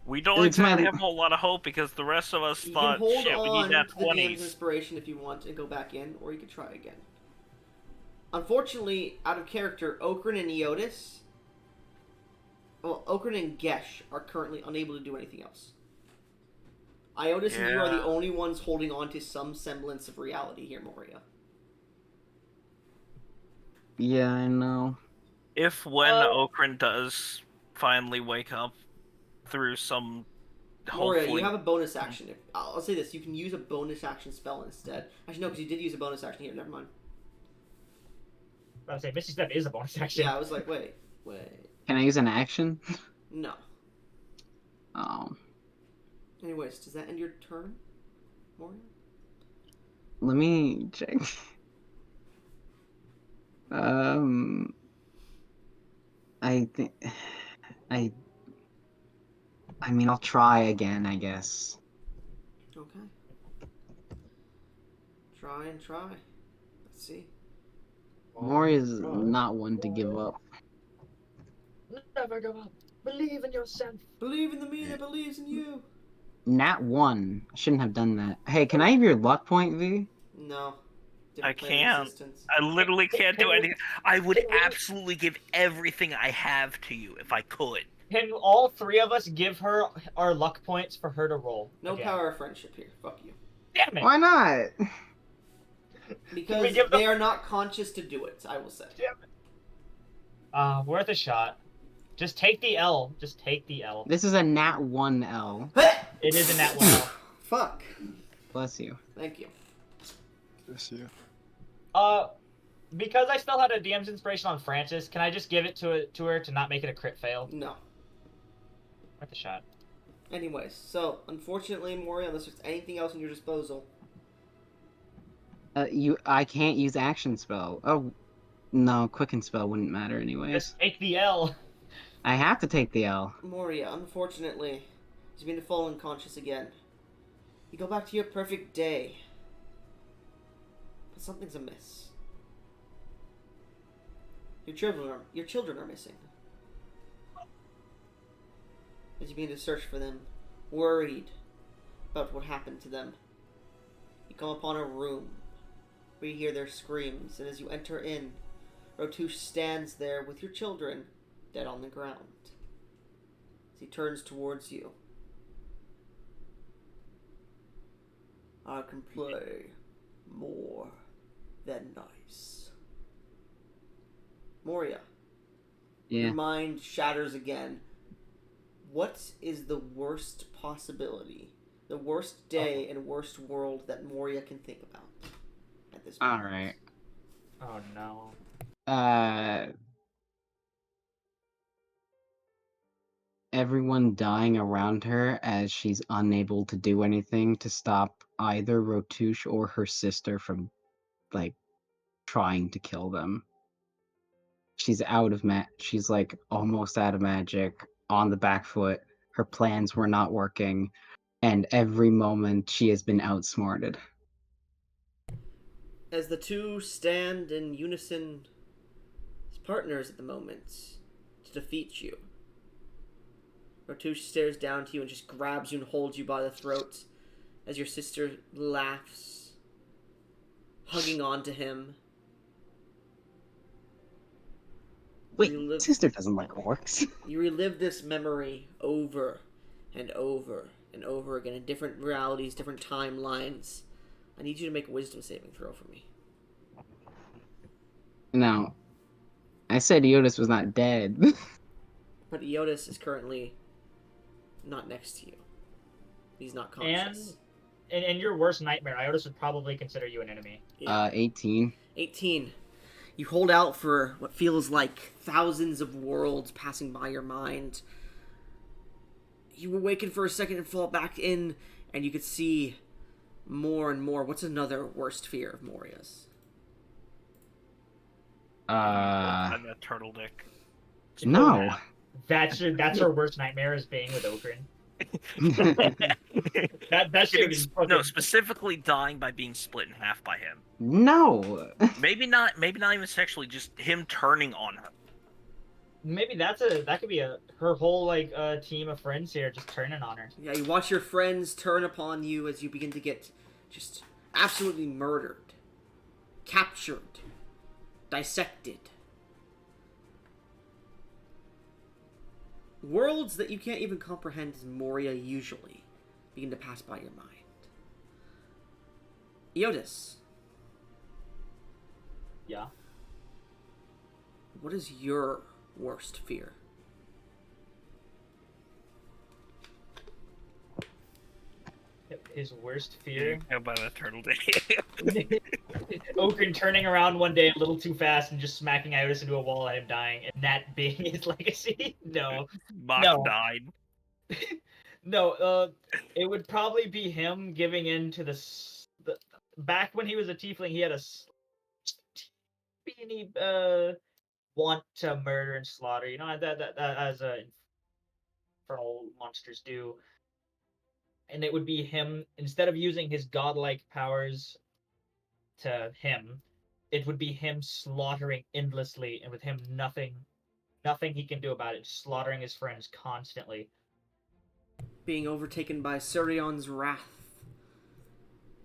We don't It's my- exactly have a whole lot of hope because the rest of us You thought, can hold shit, we on need that to the DM's 20s. inspiration if you want and go back in, or you could try again. Unfortunately, out of character, Okran and Eotis... Well, Okran and Gesh are currently unable to do anything else. Iotis and you are the Yeah. only ones holding on to some semblance of reality here, Moria. Yeah, I know. If when Okran does finally wake up through some Moria, hopefully. you have a bonus action. I'll say this: you can use a bonus action spell instead. Actually, no, because you did use a bonus action here. Never mind. I was say Misty Step is a bonus action. Yeah, I was like, wait. Can I use an action? No. Oh. Anyways, does that end your turn, Moria? Let me check. I think I mean I'll try again, I guess. Okay. Try and try. Let's see. Moria's not one to give up. Never give up. Believe in yourself. Believe in the me that believes in you. Nat 1. I shouldn't have done that. Hey, can I have your luck point, V? No. I Different plane of can't. existence. I literally can't do anything. I would Can we- absolutely give everything I have to you if I could. Can all three of us give her our luck points for her to roll? No again? power of friendship here. Fuck you. Damn it! Why not? Because give they them- are not conscious to do it, I will say. Damn it. Worth a shot. Just take the L. Just take the L. This is a Nat 1 L. It is in that one L. Fuck. Bless you. Thank you. Bless you. Because I still had a DM's inspiration on Francis, can I just give it to her to not make it a crit fail? No. Worth a shot. Anyways, so unfortunately, Moria, unless there's anything else in your disposal. I can't use action spell. Oh, no, quicken spell wouldn't matter anyways. Just take the L. I have to take the L. Moria, unfortunately, he's been to fall unconscious again. You go back to your perfect day. But something's amiss. Your children are missing. As you begin to search for them, worried about what happened to them, you come upon a room where you hear their screams, and as you enter in, Rotush stands there with your children dead on the ground. As he turns towards you, I can play more than nice. Moria, Yeah. your mind shatters again. What is the worst possibility, the worst day and worst world that Moria can think about at this moment? Alright. Oh no. Everyone dying around her as she's unable to do anything to stop either Rotush or her sister from, like, trying to kill them. She's she's like almost out of magic, on the back foot. Her plans were not working, and every moment she has been outsmarted. As the two stand in unison as partners at the moment to defeat you, Rotush stares down to you and just grabs you and holds you by the throat as your sister laughs, hugging onto him. Wait, Relive- sister doesn't like orcs. You relive this memory over and over and over again in different realities, different timelines. I need you to make a wisdom saving throw for me. Now, I said Eotis was not dead. But Eotis is currently not next to you. He's not conscious. In your worst nightmare, Iotis would probably consider you an enemy. 18. 18. You hold out for what feels like thousands of worlds passing by your mind. You awaken for a second and fall back in, and you could see more and more. What's another worst fear of Moria's? I'm a turtle dick. No. That's her worst nightmare is being with Okrin. That shit is fucking... No, specifically dying by being split in half by him. No. Maybe not even sexually, just him turning on her. Maybe that could be her whole like team of friends here just turning on her. Yeah, you watch your friends turn upon you as you begin to get just absolutely murdered, captured, dissected. Worlds that you can't even comprehend as Moria usually begin to pass by your mind. Eotis. Yeah. What is your worst fear? His worst fear. How about that turtle day? Okrin turning around one day a little too fast and just smacking Iris into a wall and him dying, and that being his legacy. No, Mock No. died. no. It would probably be him giving in to the. Back when he was a tiefling, he had a teeny want to murder and slaughter. You know that as infernal monsters do. And it would be him, instead of using his godlike powers to him, it would be him slaughtering endlessly, and with him nothing he can do about it, slaughtering his friends constantly. Being overtaken by Surion's wrath.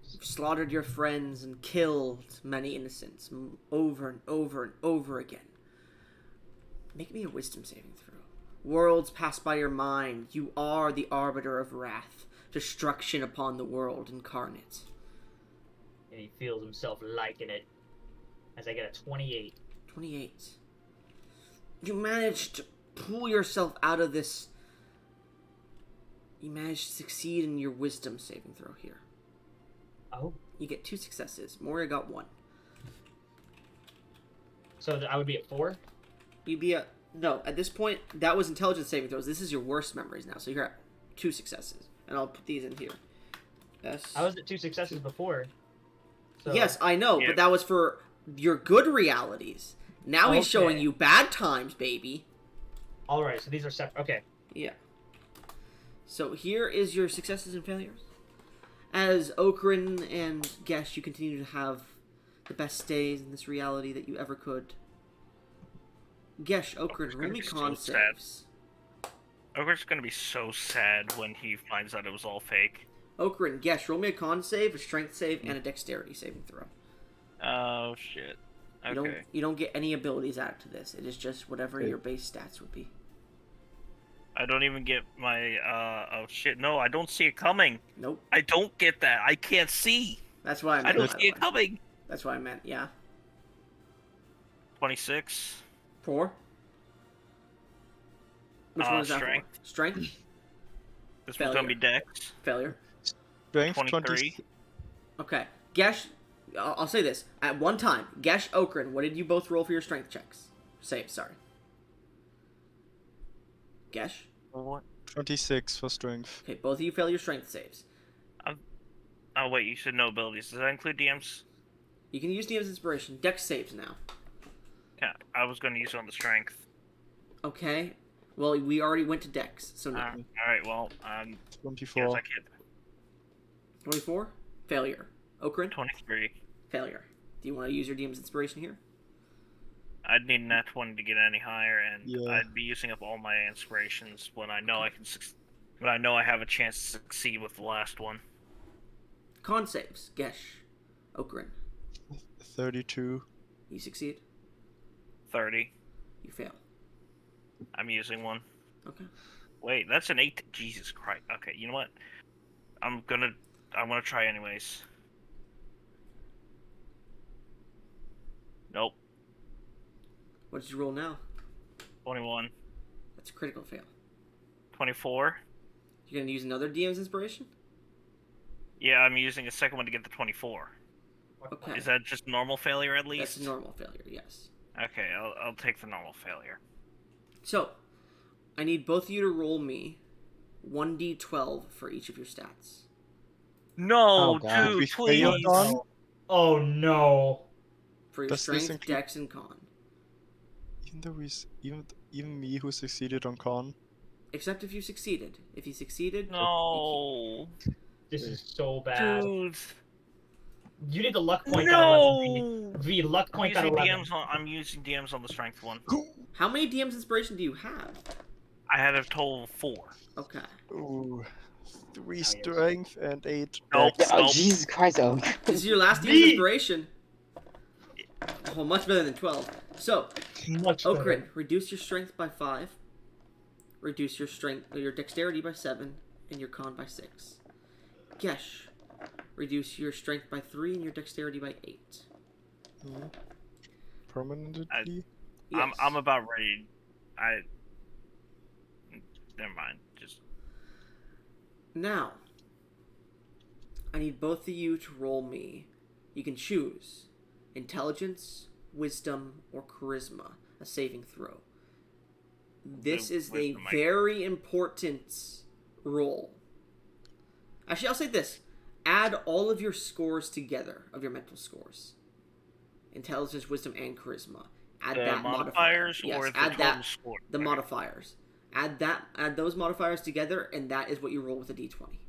You've slaughtered your friends and killed many innocents over and over and over again. Make me a wisdom saving throw. Worlds pass by your mind. You are the arbiter of wrath. Destruction upon the world incarnate. And he feels himself liking it. As I get a 28. 28. You managed to pull yourself out of this. You managed to succeed in your wisdom saving throw here. Oh. You get 2 successes. Moria got 1. So I would be at 4? You'd be at... No, at this point, that was intelligence saving throws. This is your worst memories now. So you're at 2 successes. And I'll put these in here. Yes. I was at 2 successes before. So... Yes, I know, but that was for your good realities. Now he's showing you bad times, baby. Alright, so these are separate. Okay. Yeah. So here is your successes and failures. As Okrin and Gesh, you continue to have the best days in this reality that you ever could. Gesh, Okrin, roll me con saves. Ogre's gonna be so sad when he finds out it was all fake. Okrin, Gesh, roll me a con save, a strength save, and a dexterity saving throw. Oh shit. Okay. You don't get any abilities added to this. It is just whatever your base stats would be. I don't even get my oh shit, no, I don't see it coming. Nope. I don't get that. I can't see. That's why I meant I don't see it coming. That's what I meant, yeah. 26. 4? Which one is that strength. for? Strength? This one's gonna be dex. Failure. Strength 23. Okay. Gesh, I'll say this. At one time, Gesh, Okrin, what did you both roll for your strength checks? Save, sorry. Gesh? What? 26 for strength. Okay, both of you fail your strength saves. Oh wait, you said no abilities. Does that include DMs? You can use DM's inspiration. Dex saves now. Yeah, I was gonna use it on the strength. Okay. Well, we already went to Dex, so no. Alright, well, 24. Yes, I can't. 24? Failure. Okrin? 23. Failure. Do you want to use your DM's inspiration here? I'd need nat 20 to get any higher, and Yeah. I'd be using up all my inspirations when I know I can when I know I have a chance to succeed with the last one. Con saves. Gesh. Okrin. 32. You succeed. 30. You fail. I'm using one. Okay. Wait, that's an 8. Jesus Christ. Okay, you know what? I want to try anyways. Nope. What did you roll now? 21. That's a critical fail. 24. You're going to use another DM's inspiration? Yeah, I'm using a second one to get the 24. Okay. Is that just normal failure at least? That's a normal failure, yes. Okay, I'll take the normal failure. So, I need both of you to roll me 1d12 for each of your stats. No, Oh, God. dude, We please. failed on? Oh no. For your Does this strength, include- dex, and con. Even though even me who succeeded on con. Except if you succeeded. If you succeeded... No. This is so bad. Dude. You need the luck point No. at 11. V, luck I'm point at using 11. I'm using DMs on the strength one. How many DM's inspiration do you have? I had a total of 4. Okay. Ooh. 3 yes. strength and 8 Nope. dex. Oh, Nope. Jesus Christ, oh. This is your last DM's inspiration. Oh, much better than 12. So, Much better. Okrin, reduce your strength by 5. Reduce your dexterity by 7, and your con by 6. Gesh, reduce your strength by 3 and your dexterity by 8. Permanently? Yes. I'm about ready. Never mind. Just Now, I need both of you to roll me. You can choose intelligence, wisdom, or charisma, a saving throw. This is a very important roll. Actually, I'll say this. Add all of your scores together, of your mental scores. Intelligence, wisdom, and charisma. Add that modifiers modifier. or Yes, the add total that. score? The modifiers. Add those modifiers together, and that is what you roll with a d20.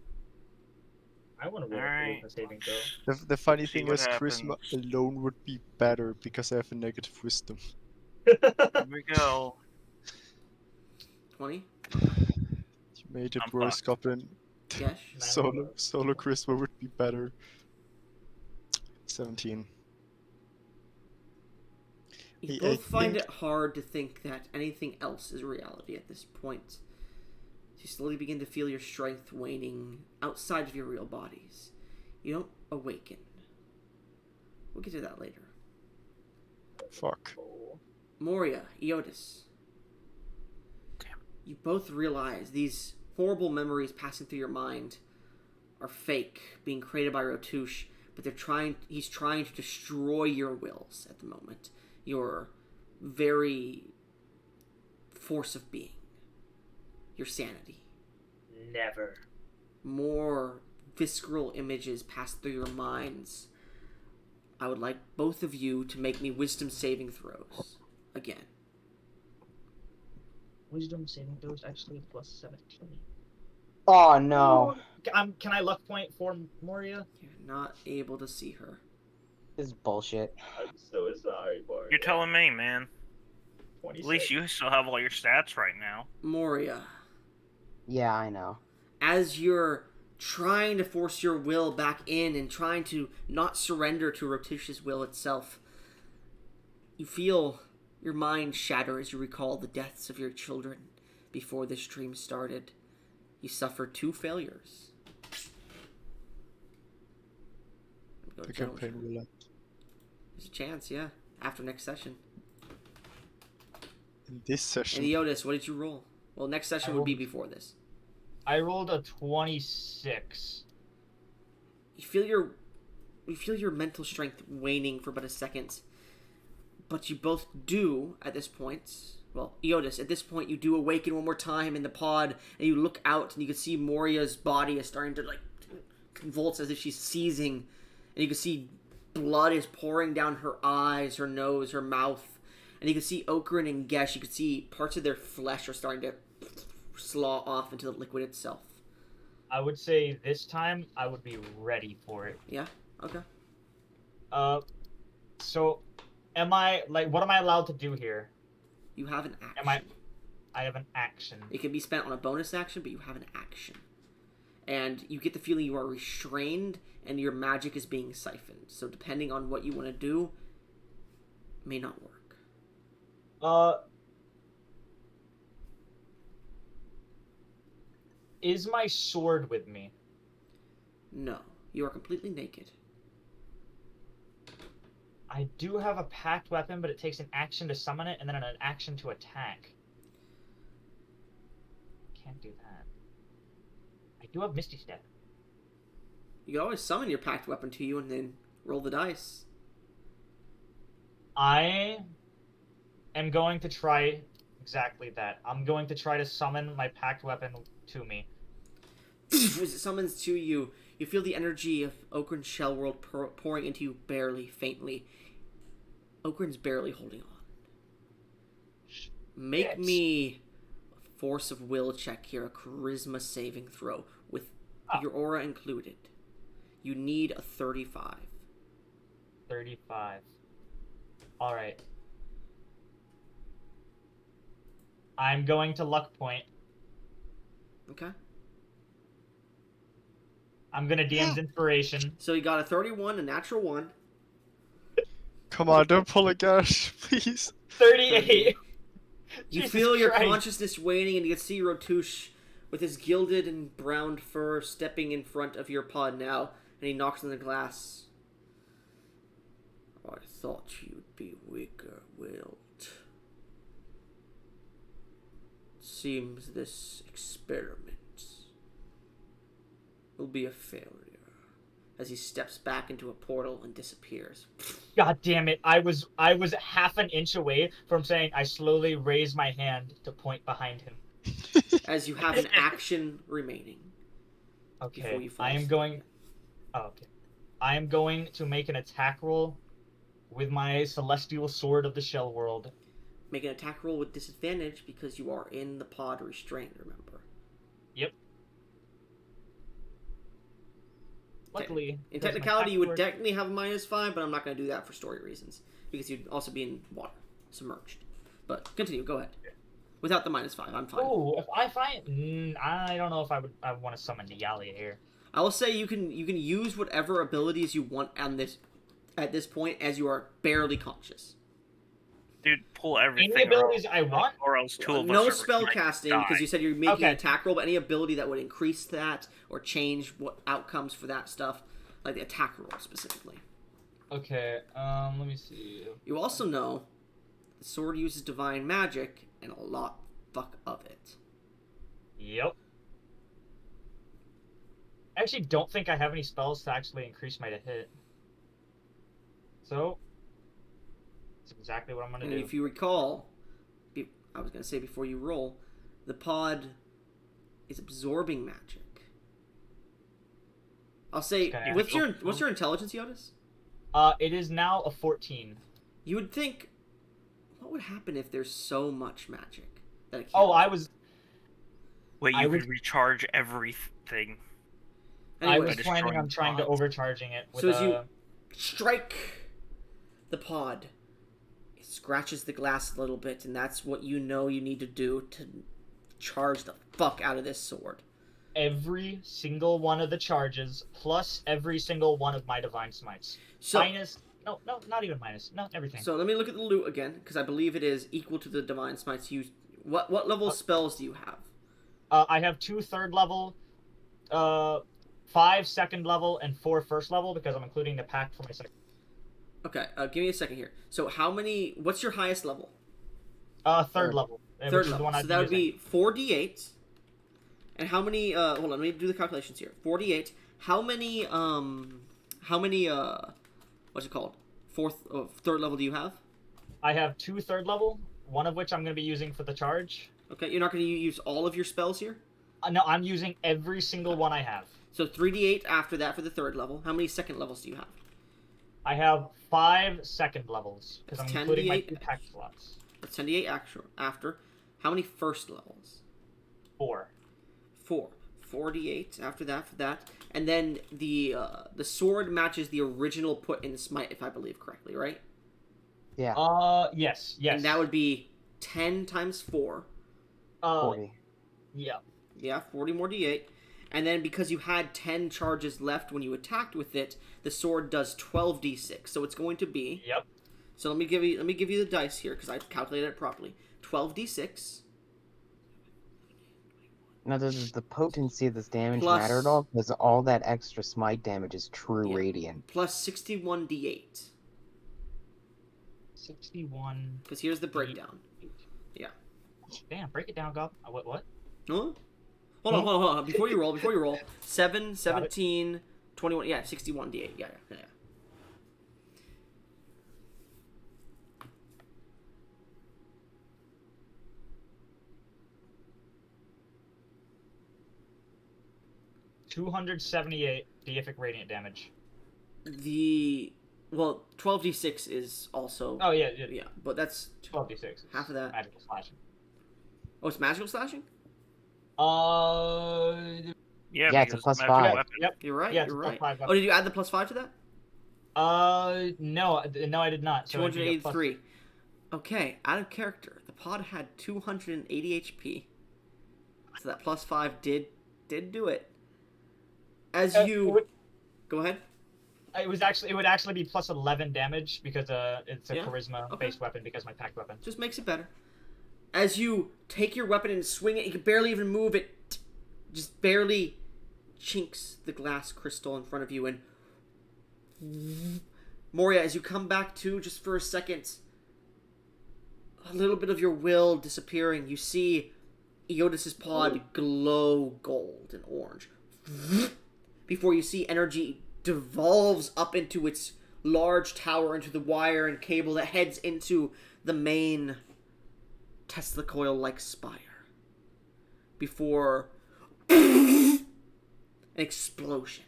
I want to roll Alright. a saving throw. The funny See thing what is, charisma happens. alone would be better because I have a negative wisdom. Here we go. 20? You made it I'm worse, fucked. Goblin. Yes. Solo charisma would be better. 17. You I both find think- it hard to think that anything else is reality at this point. You slowly begin to feel your strength waning outside of your real bodies. You don't awaken. We'll get to that later. Fuck. Moria, Eotis. You both realize these horrible memories passing through your mind are fake, being created by Rotouche, but he's trying to destroy your wills at the moment. Your very force of being. Your sanity. Never. More visceral images pass through your minds. I would like both of you to make me wisdom saving throws. Again. Wisdom saving throws actually plus 17. Oh no. Can I luck point for Moria? You're not able to see her. This is bullshit. I'm so sorry, Moria. You're telling me, man. 26. At least you still have all your stats right now. Moria. Yeah, I know. As you're trying to force your will back in and trying to not surrender to Rotouche's will itself, you feel your mind shatter as you recall the deaths of your children before this dream started. You suffered 2 failures. The campaign will end. There's a chance, yeah. After next session. In this session. And Eotis, what did you roll? Well, next session would be before this. I rolled a 26. You feel your mental strength waning for but a second. But you both do, at this point... Well, Eotis, at this point, you do awaken one more time in the pod, and you look out, and you can see Moria's body is starting to, convulse as if she's seizing. And you can see blood is pouring down her eyes, her nose, her mouth. And you can see Okran and Gesh, you can see parts of their flesh are starting to slaw off into the liquid itself. I would say this time I would be ready for it. Yeah? Okay. So, what am I allowed to do here? You have an action. I have an action. It can be spent on a bonus action, but you have an action. And you get the feeling you are restrained and your magic is being siphoned. So depending on what you want to do, may not work. Is my sword with me? No. You are completely naked. I do have a packed weapon, but it takes an action to summon it and then an action to attack. Can't do that. I do have Misty Step. You can always summon your packed weapon to you and then roll the dice. I am going to try exactly that. I'm going to try to summon my packed weapon to me. As it summons to you, you feel the energy of Okran's shell world pouring into you barely, faintly. Okran's barely holding on. Make me a force of will check here, a charisma saving throw, with your aura included. You need a 35. 35. Alright. I'm going to luck point. Okay. I'm gonna DM's inspiration. So you got a 31, a natural 1. Come on, don't pull a gash, please. 38. You Jesus feel your Christ. consciousness waning, and you can see Rotouche with his gilded and browned fur stepping in front of your pod now, and he knocks on the glass. I thought you'd be weaker, Wilt. Seems this experiment will be a failure. as he steps back into a portal and disappears. God damn it! I was half an inch away from saying I slowly raise my hand to point behind him. As you have an action remaining. Before Okay, you fall I am asleep. going. Oh, okay, I am going to make an attack roll with my celestial sword of the shell world. Make an attack roll with disadvantage because you are in the pod restrained, remember. Yep. Luckily, In because my technicality, you would sword- technically have a -5, but I'm not going to do that for story reasons. Because you'd also be in water, submerged. But continue, go ahead. Without the -5, I'm fine. Oh, if I find, I don't know if I would want to summon Dialia here. I will say you can use whatever abilities you want at this point, as you are barely conscious. Dude, pull everything. Any abilities I want? Or else two of us No are spell might casting, die. because you said you're making an Okay. attack roll, but any ability that would increase that or change what outcomes for that stuff, like the attack roll specifically. Okay, let me see. You also know the sword uses divine magic and a lot of it. Yep. I actually don't think I have any spells to actually increase my hit. So, that's exactly what I'm gonna And do. if you recall, I was gonna say before you roll, the pod is absorbing magic. I'll say, Okay. what's your intelligence, Yotis? It is now a 14. You would think, what would happen if there's so much magic that it can't Oh, I absorb? was Wait, I you was- can recharge everything. I Anyway, was planning on trying to pods. overcharging it with So as you strike the pod, it scratches the glass a little bit, and that's what you know you need to do to charge the fuck out of this sword. every single one of the charges plus every single one of my divine smites. So, Minus no, not even minus. No, everything. so let me look at the loot again, because I believe it is equal to the divine smites used. What level spells do you have? I have 2 third level, 5 second level, and 4 first level because I'm including the pact for my second. Okay, give me a second here. So what's your highest level? Third level. Third which is the level. one So I'd that would using. be 4d8. And how many, hold on, let me do the calculations here. 48. How many, what's it called? Third level do you have? I have 2 third level, one of which I'm going to be using for the charge. Okay, you're not going to use all of your spells here? No, I'm using every single one I have. So 3d8 after that for the third level. How many second levels do you have? I have 5 second levels because I'm That's including my 10d8. 2 pact slots. That's 10d8 after. How many first levels? 4. 4. 4d8 after that for that. And then the sword matches the original put in smite, if I believe correctly, right? Yeah. Yes. And that would be 10 times 4. 40. Yeah. Yeah, 40 more d8. And then because you had 10 charges left when you attacked with it, the sword does 12d6. So it's going to be... Yep. So let me give you the dice here because I calculated it properly. 12d6 Now, does the potency of this damage Plus- matter at all? Because all that extra smite damage is true Yeah. radiant. plus 61d8. 61. Because here's the breakdown. Yeah. Damn, break it down, Gob. What? Huh? Hold on. Before you roll. 7, 17, 21. Yeah, 61d8. Yeah. 278 deific radiant damage. 12d6 is also... Oh, yeah. Yeah, but that's 12d6. half of that. Magical slashing. Oh, it's magical slashing? Yeah, it's a because plus magic 5. weapon. Yep. You're right, Yeah, it's you're a right. +5 Oh, did you add the +5 to that? No, I did not. So it'd be a plus- 283. Okay, out of character. The pod had 280 HP. So that +5 did do it. As you... Go ahead. It would actually be plus 11 damage because it's a Yeah, charisma-based weapon because my pact weapon. Just makes it better. As you take your weapon and swing it, you can barely even move it. Just barely chinks the glass crystal in front of you, and Moria, as you come back to just for a second, a little bit of your will disappearing, you see Iotis's pod glow gold and orange before you see energy devolves up into its large tower, into the wire and cable that heads into the main Tesla coil-like spire. Before an explosion.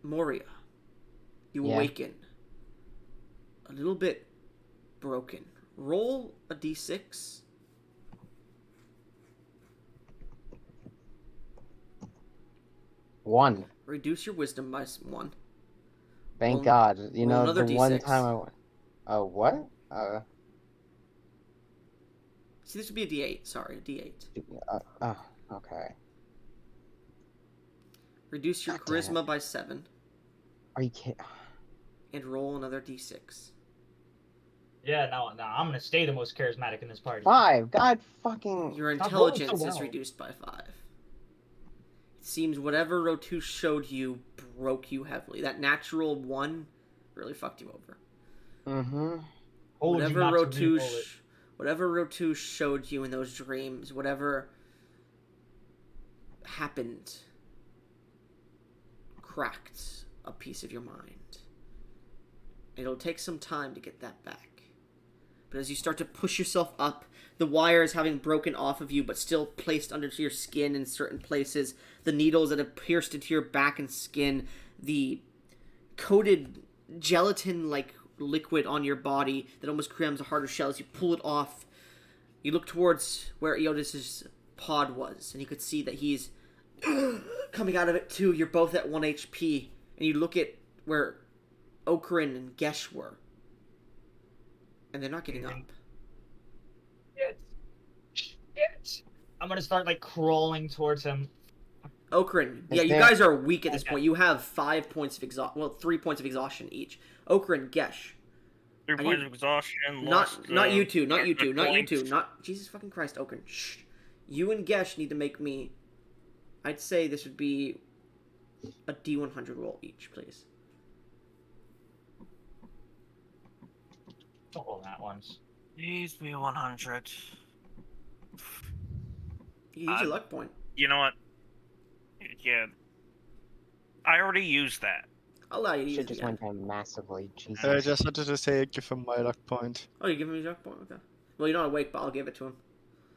Moria, you awaken. A little bit broken. Roll a d6. One. Reduce your wisdom by 1. Thank God. You roll know, another the one D6. time I went. What? See, this would be a d8. Sorry, a d8. Okay. Reduce your God damn charisma by 7. Are you kidding? And roll another d6. Yeah, no, I'm gonna stay the most charismatic in this party. 5. God fucking. Your Stop rolling so intelligence is well. reduced by 5. It seems whatever Rotu showed you broke you heavily. That natural 1 really fucked you over. Mm-hmm. Told you not to re-roll it. Whatever Rotu showed you in those dreams, whatever happened, cracked a piece of your mind. It'll take some time to get that back. But as you start to push yourself up, the wires having broken off of you but still placed under your skin in certain places, the needles that have pierced into your back and skin, the coated gelatin-like liquid on your body that almost creates a harder shell. As you pull it off, you look towards where Eodis's pod was, and you could see that he's coming out of it too. You're both at 1 HP, and you look at where Okrin and Gesh were, and they're not getting up. Shit. I'm gonna start like crawling towards him. Okrin, yeah, you guys are weak at this point. You have 5 points of exhaustion. Well, 3 points of exhaustion each. Okrin, Gesh. 3 points of exhaustion. Not you two. Not Jesus fucking Christ, Okrin. Shh. You and Gesh need to make me. I'd say this would be a D100 roll each, please. Don't roll that once. Please be 100. You use your luck point. You know what? Yeah. I already used that. I'll allow you to use Shit it just again. went down massively. Jesus. I just wanted to say give him my luck point. Oh, you give him your luck point? Okay. Well, you're not awake, but I'll give it to him.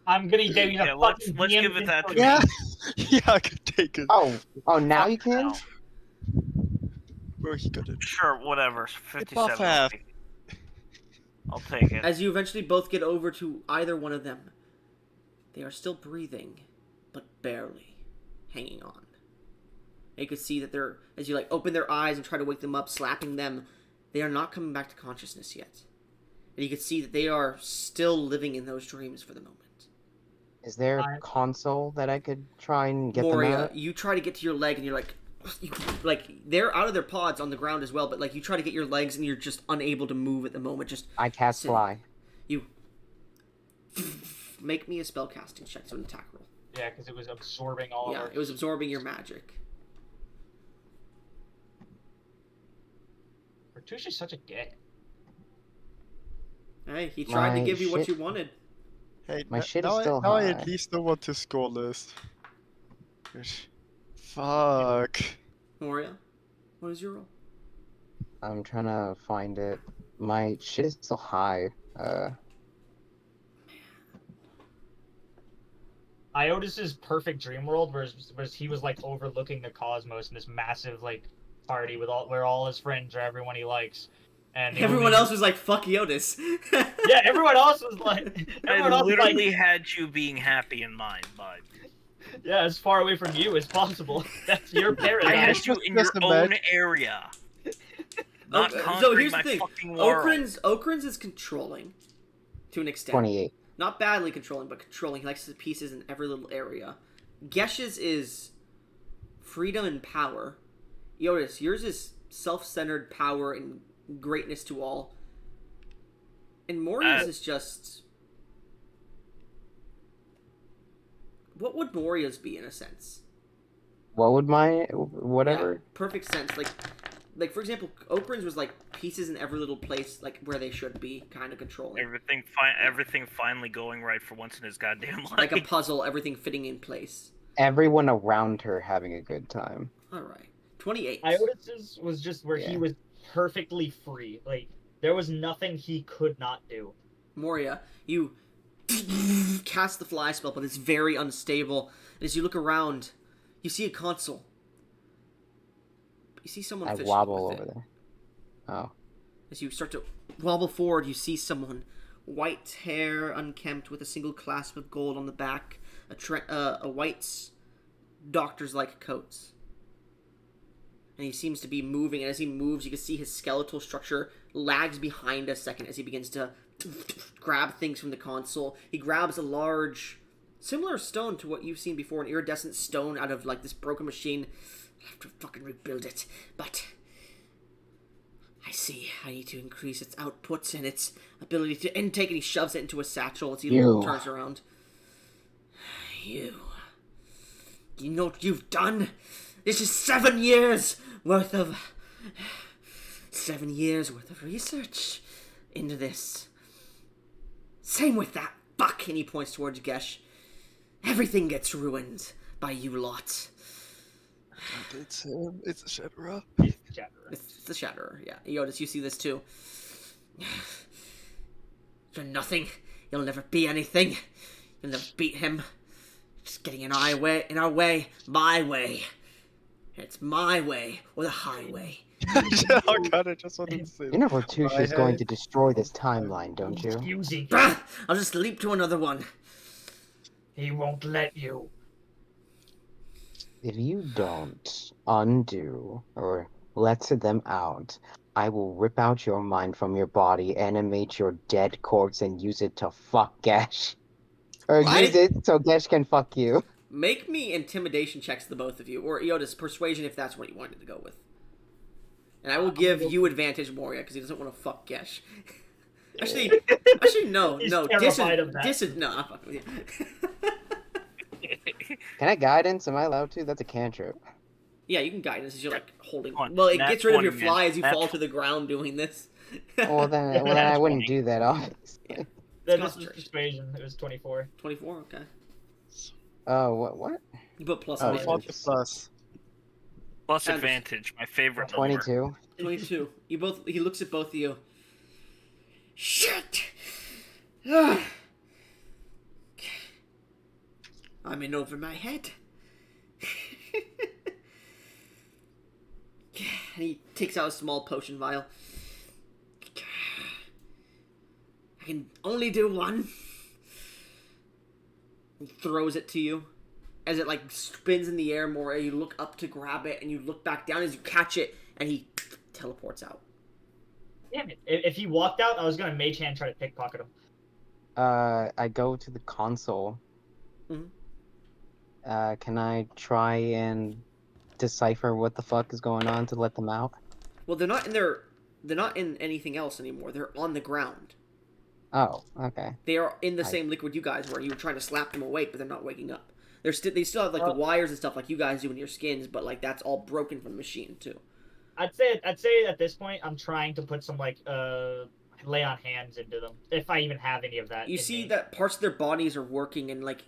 I'm gonna give you the let's fucking give it that to me. Yeah, yeah, I could take it. Oh, now you can? Now. Where he got it? Sure, whatever. 57. half. I'll take it. As you eventually both get over to either one of them, they are still breathing, but barely hanging on. And you can see that they're, as you open their eyes and try to wake them up, slapping them, they are not coming back to consciousness yet. And you can see that they are still living in those dreams for the moment. Is there a console that I could try and get them Moria, out? you try to get to your leg and you're they're out of their pods on the ground as well, but you try to get your legs and you're just unable to move at the moment. Just I cast fly. You make me a spellcasting check, so an attack roll. Yeah, because it was absorbing all of Yeah, our... it was absorbing your magic. Bertucci's such a dick. Hey, he tried to My give you what shit- you wanted. Hey, My shit is now, still now I high. at least know what to score list. Fuck. Moria, what is your roll? I'm trying to find it. My shit is still high. Iotis's perfect dream world, where he was overlooking the cosmos in this massive party with where all his friends are, everyone he likes, and Everyone else was like, "Fuck Eotis." Yeah, everyone else was like, I literally had you being happy in mind, bud. Yeah, as far away from you as possible. That's your I paradise. had you in your Just own imagine- area. Not So conquering here's the my thing: fucking world. Okrin's is controlling, to an extent. 28. Not badly controlling, but controlling. He likes his pieces in every little area. Gesh's is freedom and power. Eotis, yours is self-centered power and greatness to all. And Moria's is just... What would Moria's be, in a sense? What would my whatever? Yeah, perfect sense. Like for example, Okrin's was pieces in every little place, where they should be, kind of controlling. Everything finally going right for once in his goddamn life. Like a puzzle, everything fitting in place. everyone around her having a good time. All right. 28. Iotis's was just where he Yeah. was perfectly free. Like, there was nothing he could not do. Moria, you cast the fly spell, but it's very unstable. And as you look around, you see a console. You see someone I fishing wobble with over it. there. Oh. As you start to wobble forward, you see someone. White hair, unkempt, with a single clasp of gold on the back. A white doctor's-like coat. And he seems to be moving, and as he moves, you can see his skeletal structure lags behind a second as he begins to grab things from the console. He grabs a large, similar stone to what you've seen before, an iridescent stone out of, like, this broken machine. I have to fucking rebuild it, but I see I need to increase its output and its ability to intake, and he shoves it into a satchel as he turns around. You know what you've done? This is 7 years worth of research into this. Same with that buck, and he points towards Gesh. Everything gets ruined by you lot. It's a Shatterer. It's the Shatterer, yeah. Iotis, you see this too. You're nothing. You'll never be anything. You'll never beat him. Just getting in our way, my way. It's my way or the highway. Oh god, I just wanted to say You know Rotusha is My going head. to destroy this timeline, don't you? Using I'll just leap to another one. He won't let you. If you don't undo or let them out, I will rip out your mind from your body, animate your dead corpse, and use it to fuck Gesh. Or What? use it so Gesh can fuck you. Make me intimidation checks, the both of you, or Iotis, persuasion if that's what you wanted to go with. And I will give you advantage, Moria, because he doesn't want to fuck Gesh. actually, no. He's No, terrified of that. no, I'm fucking with you. Can I guidance? Am I allowed to? That's a cantrip. Yeah, you can guide us as you're like holding. Come on, Well, it nat gets rid of 20, your man. fly as you Nat fall 20. to the ground doing this. Well then I wouldn't do that, obviously. That is concentration. persuasion. It was 24. 24, okay. Oh, what? You put plus Oh, on it. What the plus? Plus And- advantage, my favorite number. 22. 22. He looks at both of you. Shit! Ah. I'm in over my head. And he takes out a small potion vial. I can only do one. He throws it to you. As it like spins in the air more, you look up to grab it, and you look back down as you catch it, and he teleports out. Damn it. If he walked out, I was going to mage hand try to pickpocket him. I go to the console. Mhm. Can I try and decipher what the fuck is going on to let them out? Well, they're not in anything else anymore. They're on the ground. Oh, okay. They are in the same liquid you guys were. You were trying to slap them awake, but they're not waking up. They still have like the wires and stuff like you guys do in your skins, but like that's all broken from the machine too. I'd say at this point I'm trying to put some like lay on hands into them if I even have any of that. You in see me. that parts of their bodies are working, and like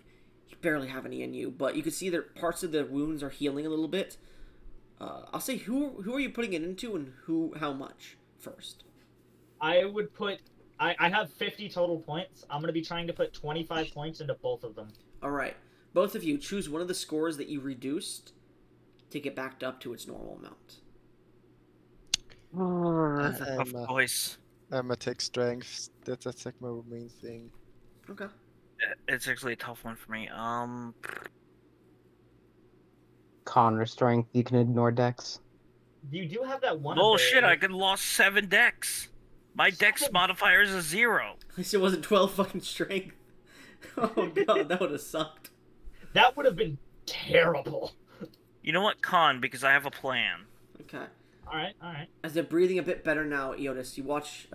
you barely have any in you, but you can see that parts of the wounds are healing a little bit. I'll say who are you putting it into, and how much first? I would put. I have 50 total points. I'm gonna be trying to put 25 points into both of them. All right, both of you choose one of the scores that you reduced to get backed up to its normal amount. That's a tough choice. I'm attack strength. That's like my main thing. Okay. It's actually a tough one for me. Con strength, you can ignore dex. You do have that one. Bullshit! I could lost 7 decks. My dex modifier is a 0. At least it wasn't 12 fucking strength. Oh god, that would have sucked. That would have been terrible. You know what, Con? Because I have a plan. Okay. All right. As they're breathing a bit better now, Iotis, you watch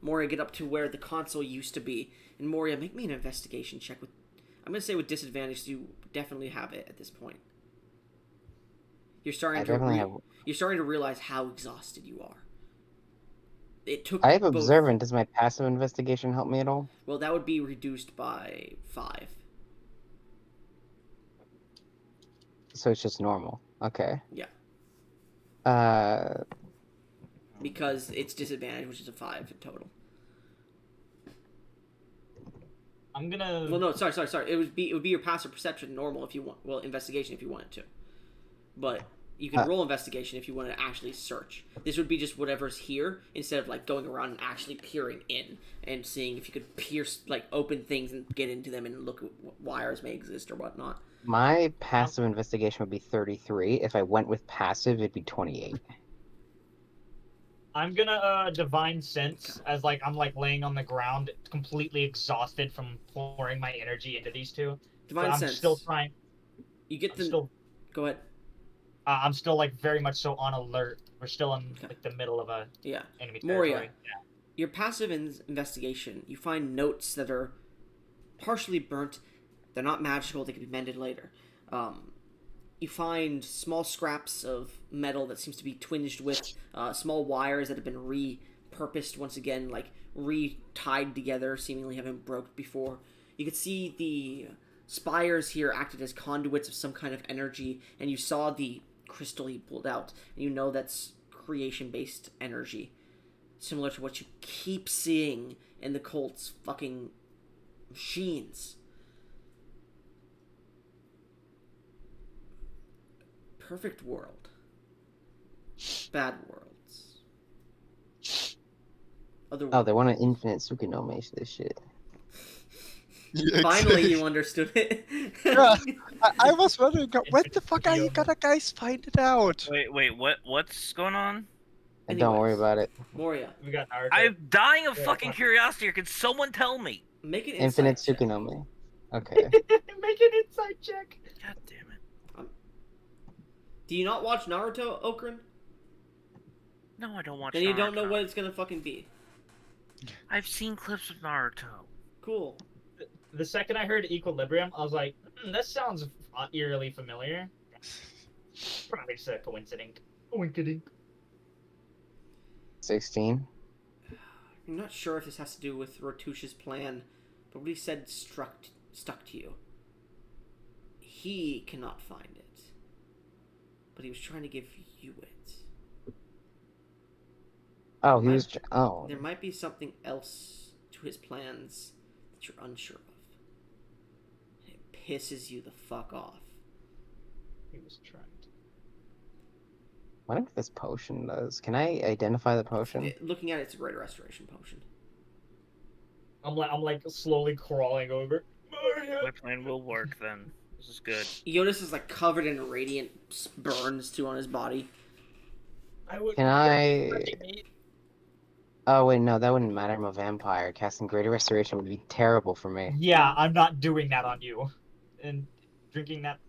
Moria get up to where the console used to be. And Moria, make me an investigation check with... I'm going to say with disadvantage, so you definitely have it at this point. You're starting to realize how exhausted you are. It took I have both... observant. Does my passive investigation help me at all? Well, that would be reduced by 5. So it's just normal. Okay. Yeah. Uh, Because it's disadvantage, which is a 5 in total. I'm gonna. Well, no, sorry. It would be your passive perception normal if you want. Well, investigation if you wanted to, but you can roll investigation if you want to actually search. This would be just whatever's here instead of like going around and actually peering in and seeing if you could pierce, like open things and get into them and look at what wires may exist or whatnot. my passive investigation would be 33. If I went with passive, it'd be 28. I'm gonna divine sense as like I'm like laying on the ground, completely exhausted from pouring my energy into these two. Divine but I'm sense. still trying. You get the. Still, Go ahead. I'm still like very much so on alert. We're still in like the middle of a enemy territory. Moria. Your passive investigation, you find notes that are partially burnt. They're not magical. They can be mended later. You find small scraps of metal that seems to be twinged with small wires that have been repurposed once again, like re-tied together, seemingly having broke before. You could see the spires here acted as conduits of some kind of energy, and you saw the crystal he pulled out, and you know that's creation-based energy, similar to what you keep seeing in the cult's fucking machines. Perfect world. Bad worlds. Other Oh, they want an infinite Tsukunome this shit. Finally, you understood it. Yeah, I was wondering, when the fuck are you gonna guys find it out? Wait, what's going on? And don't worry about it. Moria, We got Naruto. I'm dying of fucking curiosity here. Can someone tell me? make an Infinite insight check. Tsukunome. Okay. Make an insight check. God damn it. Do you not watch Naruto, Okran? No, I don't watch Then you Naruto. don't know what it's gonna fucking be. I've seen clips of Naruto. Cool. The second I heard equilibrium, I was like, that sounds eerily familiar. Probably just a coincidence. Coincidence. 16. I'm not sure if this has to do with Rotush's plan, but what he said stuck to you. He cannot find it, but he was trying to give you it. Oh, he was. Oh. There might be something else to his plans that you're unsure of. It pisses you the fuck off. He was trying to. I wonder what this potion does. Can I identify the potion? Looking at it, it's a greater restoration potion. I'm like slowly crawling over. My plan will work then. This is good. Yotis is like covered in radiant burns too on his body. Can I? Oh wait, no, that wouldn't matter. I'm a vampire. Casting Greater Restoration would be terrible for me. Yeah, I'm not doing that on you. And drinking that.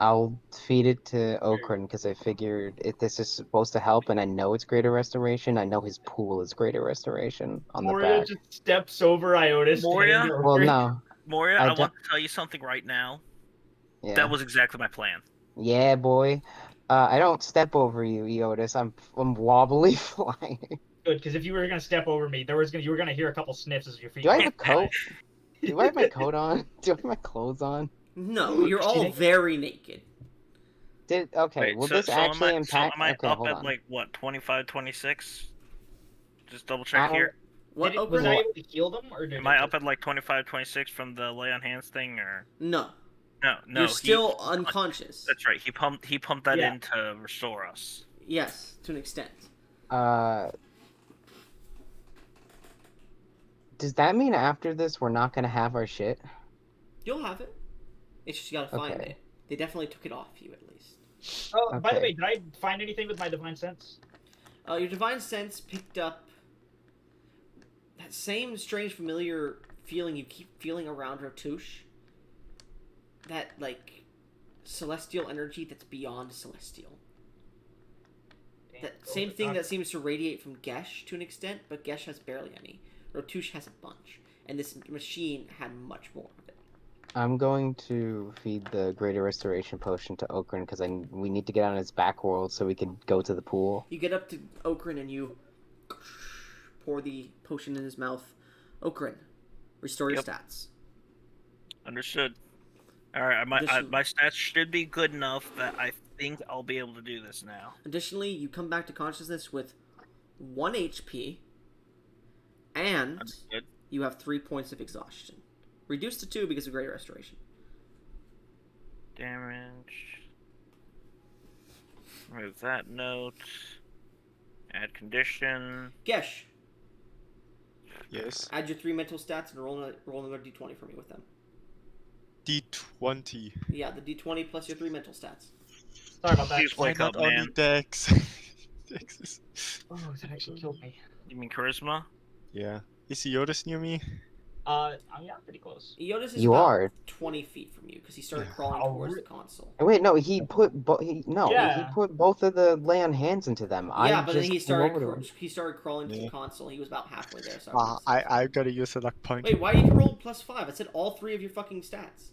I'll feed it to Okran because I figured if this is supposed to help, and I know it's Greater Restoration. I know his pool is Greater Restoration on Moria the back. just steps over Iotis. Moria? Well, no. Moria, I want to tell you something right now. Yeah. That was exactly my plan. Yeah, boy. I don't step over you, Iotis. I'm wobbly flying. Good, because if you were gonna step over me, you were gonna hear a couple sniffs as your feet. Do I have a coat? Do I have my coat on? Do I have my clothes on? No, you're all very naked. Okay, Wait, will so, this so actually am I, impact? So am I okay, up hold at on. like what 25, 26? Just double check here. What? Was I able to heal them, or did Am I up at like 25, 26 from the lay on hands thing, or no? No. You're still unconscious. That's right. He pumped that in to restore us. Yes, to an extent. Does that mean after this we're not gonna have our shit? You'll have it. It's just you gotta find it. They definitely took it off you at least. Oh, by the way, did I find anything with my divine sense? Your divine sense picked up that same strange familiar feeling you keep feeling around Rotush. That, like, celestial energy that's beyond celestial. That same thing that seems to radiate from Gesh to an extent, but Gesh has barely any. Rotush has a bunch. And this machine had much more of it. I'm going to feed the Greater Restoration Potion to Okran because we need to get on his back world so we can go to the pool. You get up to Okran and you pour the potion in his mouth. Okran, restore your stats. Understood. All right, my Addition- my stats should be good enough that I think I'll be able to do this now. Additionally, you come back to consciousness with 1 HP, and Understood. you have 3 points of exhaustion. Reduced to 2 because of Greater Restoration. Damage. Remove that note. Add condition. Gesh, Yes. add your 3 mental stats and roll another d20 for me with them. D20. Yeah, the d20 plus your 3 mental stats. Sorry about that. Please Why wake not up, only man. Dex? Dex is... Oh, that actually killed me. You mean charisma? Yeah. Is Iotis near me? Yeah, pretty close. Eotis is You about are. 20 feet from you because he started Yeah. crawling Oh, towards re- the console. Wait, no, he put he Yeah. put both of the lay on hands into them. Yeah, I but then just he came over to started him. he started crawling to the Yeah. console. He was about halfway there. So I I gotta use a luck point. wait, why you can roll +5? I said all 3 of your fucking stats.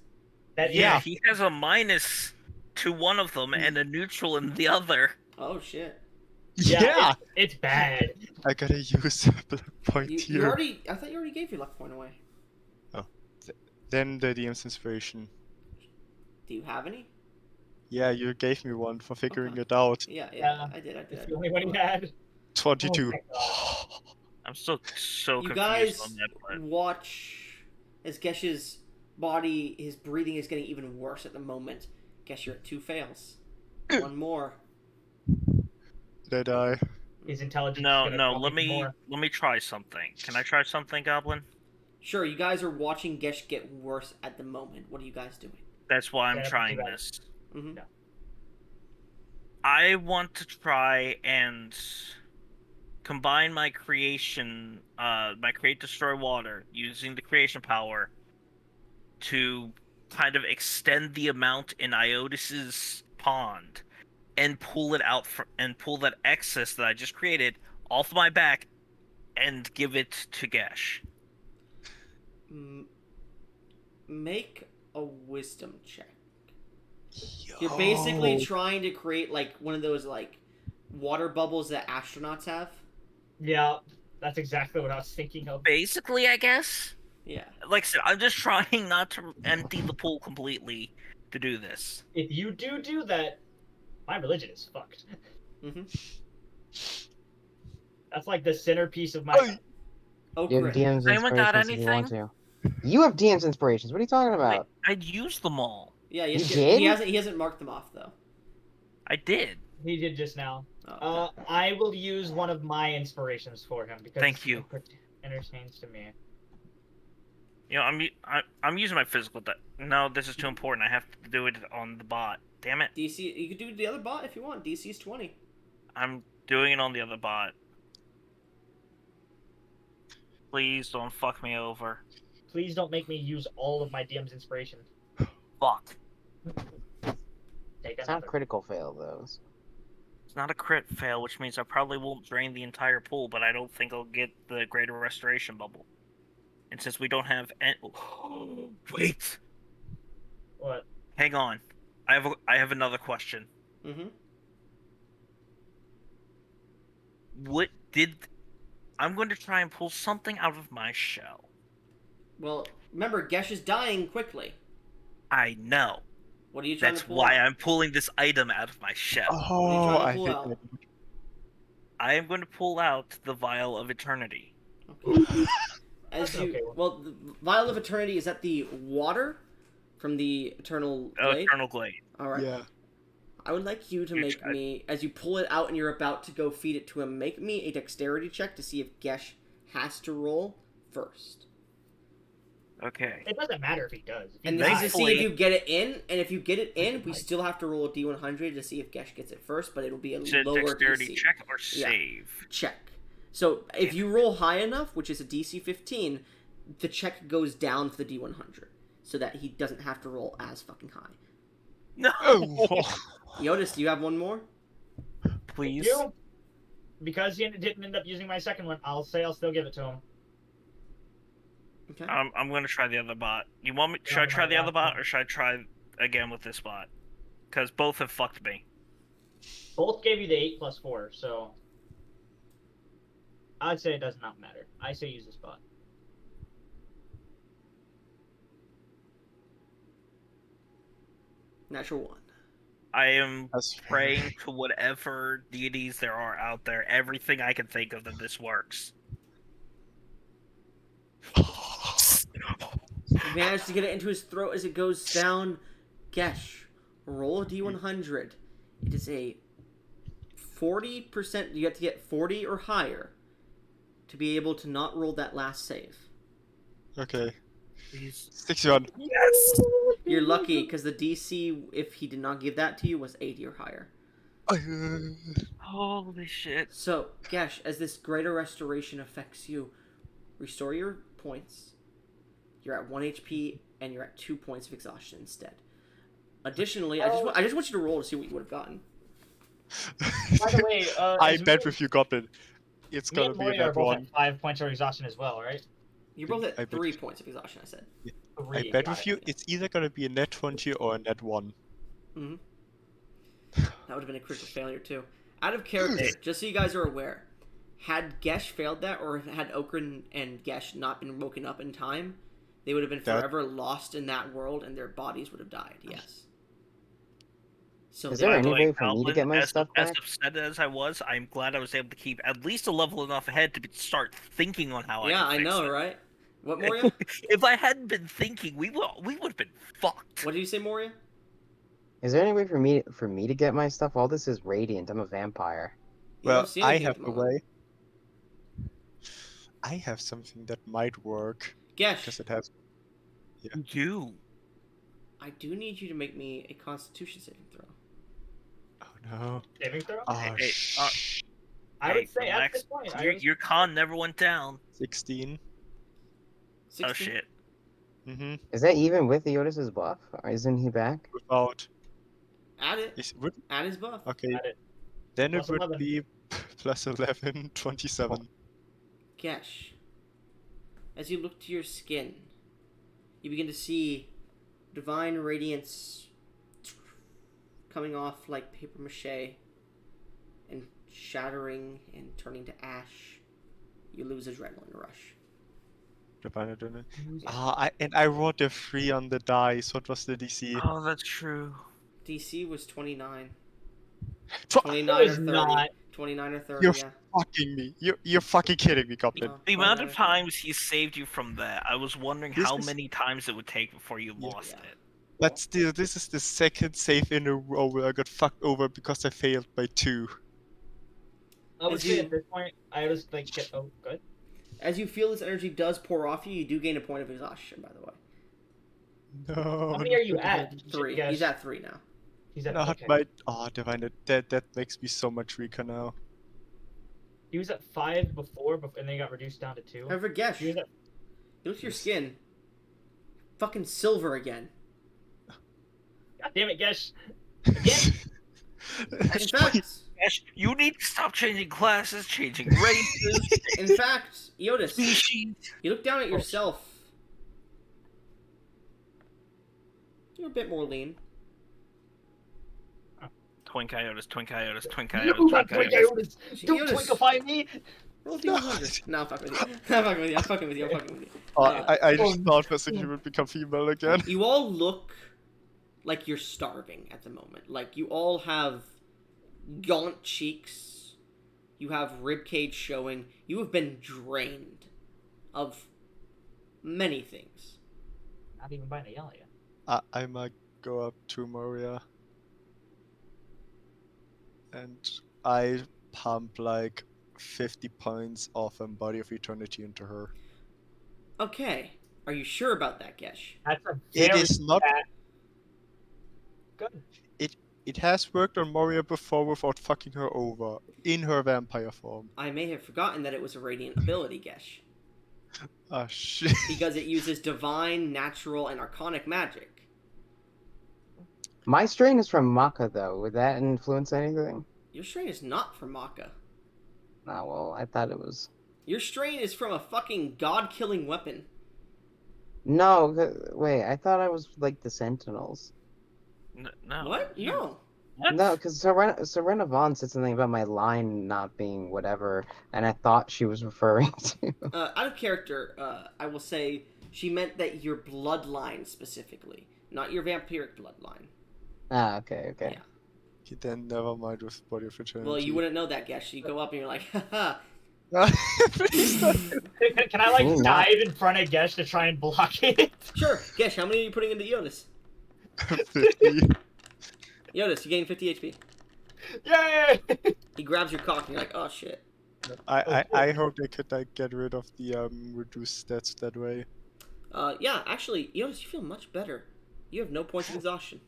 That Yeah, Yeah. he has a minus to one of them and a neutral in the other. Oh shit! Yeah! It's bad. I gotta use a luck point You here. already? I thought you already gave your luck point away. Then the DM's inspiration. Do you have any? Yeah, you gave me one for figuring Okay. it out. Yeah, Yeah, I did. It's the only one he had. 22. Oh I'm still so You confused guys on that part. watch as Gesh's body, his breathing is getting even worse at the moment. Gesh, you're at 2 fails. 1 more. Did I die? His intelligence. No, is gonna no. drop Let even me more. let me try something. Can I try something, Goblin? Sure, you guys are watching Gesh get worse at the moment. What are you guys doing? That's why I'm Yeah, trying do that. this. Mm-hmm. I want to try and combine my creation, my create destroy water, using the creation power to kind of extend the amount in Iotis's pond and pull it out and pull that excess that I just created off my back and give it to Gesh. Make a wisdom check. You're basically Yo. trying to create like one of those like water bubbles that astronauts have. Yeah, that's exactly what I was thinking of. Basically, I guess. Yeah. Like I said, I'm just trying not to empty the pool completely to do this. If you do that, my religion is fucked. Mm-hmm. That's like the centerpiece of my. Oh, You have great. DM's Anyone got inspirations if you want anything? to. You have DM's inspirations. What are you talking about? I'd use them all. Yeah, You he did? He hasn't marked them off though. I did. He did just now. Oh, okay. I will use one of my inspirations for him because Thank you. it entertains to me. You know, I'm using my physical. No, this is too important. I have to do it on the bot. Damn it! DC, you could do the other bot if you want. DC's 20. I'm doing it on the other bot. Please don't fuck me over. Please don't make me use all of my DM's inspiration. Fuck. Take It's not a another. critical fail though. It's not a crit fail, which means I probably won't drain the entire pool, but I don't think I'll get the greater restoration bubble. And since we don't have wait, What? hang on. I have another question. Mm-hmm. What did I'm going to try and pull something out of my shell. Well, remember, Gesh is dying quickly. I know. What are you trying That's to pull why out? I'm pulling this item out of my shell. Oh, trying to I pull hate out? that. I am going to pull out the Vial of Eternity. Okay. As That's you, okay. well, the Vial of Eternity, is that the water from the Eternal Glade? Eternal Glade. All right. Yeah. I would like you to You make tried. me, as you pull it out and you're about to go feed it to him, make me a dexterity check to see if Gesh has to roll first. Okay. It doesn't matter if he does. If he And this is to see Thankfully- if you get it in, and if you get it in, we still have to roll a D100 to see if Gesh gets it first, but it'll be a Is it lower dexterity DC. check or Yeah. save? Check. So if you roll high enough, which is a DC 15, the check goes down for the D100, so that he doesn't have to roll as fucking high. No. Oh, Yotis, do you have one more? Please. You, because he didn't end up using my second one, I'll still give it to him. Okay. I'm going to try the other bot. You want me? Should Yeah, I try my the other last bot, one. or should I try again with this bot? Because both have fucked me. Both gave you the 8+4, so I'd say it does not matter. I say use this bot. Natural 1. I am That's praying to whatever deities there are out there, everything I can think of that this works. You manage to get it into his throat as it goes down. Gesh, roll a d100. It is a 40%. You have to get 40 or higher to be able to not roll that last save. Okay. Please. 61. Yes! You're lucky because the DC, if he did not give that to you, was 80 or higher. Holy shit. So, Gesh, as this greater restoration affects you, restore your points. You're at 1 HP and you're at 2 points of exhaustion instead. Additionally, I just want you to roll to see what you would have gotten. By the way, I bet with you, Goblin. It's me gonna and be Moria are that both one. at 5 points of exhaustion as well, right? You're both I at bet 3 you- points of exhaustion, I said. I bet with you, it's either gonna be a net 20 or a net 1. Mm-hmm. That would have been a critical failure, too. Out of character, just so you guys are aware, had Gesh failed that, or had Okran and Gesh not been woken up in time, they would have been forever lost in that world, and their bodies would have died, yes. So Is there any By the way for me to get my stuff as back? upset as I was, I'm glad I was able to keep at least a level enough ahead to start thinking on how yeah, I I can fix know, it. right? What, Moria? If I hadn't been thinking, we would have been fucked. What did you say, Moria? Is there any way for me to get my stuff? All this is radiant. I'm a vampire. You Well, don't see I anything have at the the moment. way. I have something that might work. Gesh, Because it has. You. I do need you to make me a Constitution saving throw. Oh no. Saving throw? Oh Hey, shh. I would say relax. at this point, Your con never went down. 16. 16? Oh shit. Mm-hmm. Is that even with Eotus's buff? Or isn't he back? Without. Add it. Would, Add his buff. okay. Add it. Then Plus it would 11. be plus 11, 27. Gesh, as you look to your skin, you begin to see divine radiance coming off like paper mache and shattering and turning to ash. You lose adrenaline rush. Divine Adrenaline. I rolled a 3 on the dice. What was the DC? Oh, that's true. DC was 29. Tw- 29 or was 30. not. 29 or 30, You're yeah. fucking me. You're fucking kidding me, Goblin. No, The amount 29 of or 30. times he saved you from that, I was wondering This how is- many times it would take before you Yeah. lost Yeah. it. But still, this is the second save in a row where I got fucked over because I failed by 2. I would As say you- at this point, I would just like get. Oh, good. As you feel this energy does pour off you, you do gain a point of exhaustion, by the way. No. How many are you at? 3. Gesh? He's at 3 now. He's at. Not Okay. my. Oh, Divine. That makes me so much weaker now. He was at 5 before, and then he got reduced down to 2. However, Gesh, He was at. you look at your skin. Fucking silver again. God damn it, Gesh! Again? In fact, Ash, you need to stop changing classes, changing races, in fact, Eotus, species. you look down at yourself. You're a bit more lean. Twin coyotes, twin coyotes, twin You coyotes, like twin twink coyotes. coyotes! Don't Eotus, twinkify me! roll D100. No, I'm fucking with you. I'm fucking with you. I'm fucking with you. I'm fucking with you. Oh, I just Oh, thought for a second you would become female again. You all look like you're starving at the moment. Like, you all have gaunt cheeks. You have ribcage showing. You have been drained of many things. Not even by Natalia. I might go up to Moria. And I pump like 50 points of Body of Eternity into her. Okay. Are you sure about that, Gesh? That's a It very is not. bad. Good. It has worked on Moria before without fucking her over in her vampire form. I may have forgotten that it was a radiant ability, Gesh. Ah shit. Because it uses divine, natural, and arcanic magic. My strain is from Maka, though. Would that influence anything? Your strain is not from Maka. Ah, well, I thought it was. Your strain is from a fucking god-killing weapon. No, wait. I thought I was like the Sentinels. No. What? No. What? No, because Serena Vaughn said something about my line not being whatever, and I thought she was referring to. Out of character, I will say she meant that your bloodline specifically, not your vampiric bloodline. Ah, okay, okay. Yeah. Then never mind with Body of Eternity. Well, you wouldn't know that, Gesh. You go up and you're like, haha. Please don't. Can I like Can you not- dive in front of Gesh to try and block it? Sure, Gesh, how many are you putting into Eonis? 50. Eonis, you gain 50 HP. Yay! He grabs your cock and you're like, oh shit. I hope they could like get rid of the reduced stats that way. Yeah, actually, Eonis, you feel much better. You have no points of exhaustion.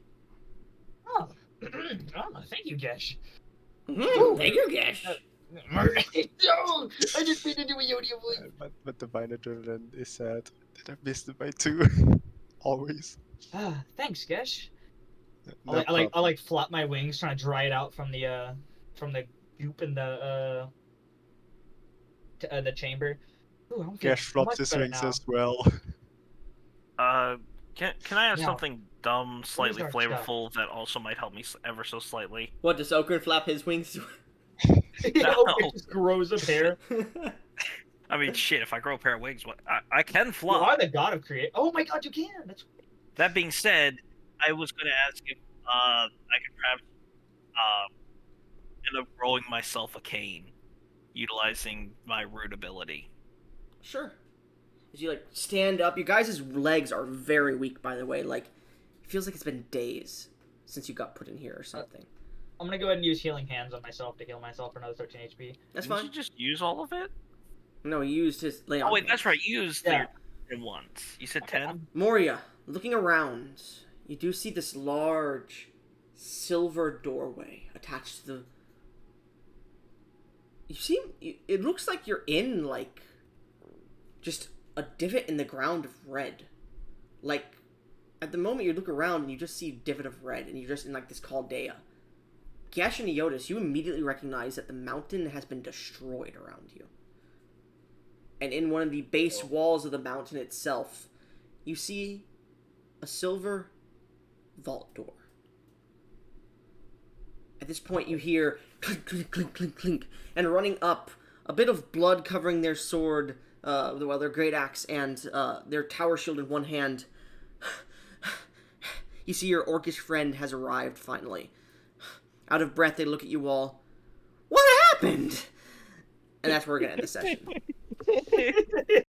Oh. Oh, thank you, Gesh. Thank you, Gesh. No, I just need to do a Yodia voice. But the Vine Adrenaline is sad that I missed it by 2. Always. Thanks, Gesh. No I like flap my wings, trying to dry it out from the goop in the chamber. Ooh, I'm feeling Gash flops much his better wings now. as well. Can I have Now, something dumb, slightly our flavorful that also might help me ever so slightly? What, does Okran flap his wings? No. It just grows up hair. I mean, shit, if I grow a pair of wings, what? I can You fly. are the god of create. Oh my god, you can! That's That being said, I was going to ask if I could perhaps end up growing myself a cane, utilizing my root ability. Sure. As you like stand up, your guys' legs are very weak, by the way. Like, it feels like it's been days since you got put in here or something. I'm gonna go ahead and use healing hands on myself to heal myself for another 13 HP. That's Didn't fine. you just use all of it? No, he used his lay on. Oh wait, hands. that's right. You used Yeah. it once. You said Okay, 10. Moria, looking around, you do see this large silver doorway attached to the. You see, it looks like you're in like just a divot in the ground of red. Like at the moment you look around and you just see a divot of red, and you're just in like this caldea. Gash and Iotis, you immediately recognize that the mountain has been destroyed around you. And in one of the base walls of the mountain itself, you see a silver vault door. At this point, you hear clink, clink, clink, clink, clink, and running up, a bit of blood covering their sword, their great axe, and their tower shield in one hand. You see your orcish friend has arrived finally. Out of breath, they look at you all. What happened? And that's where we're gonna end the session.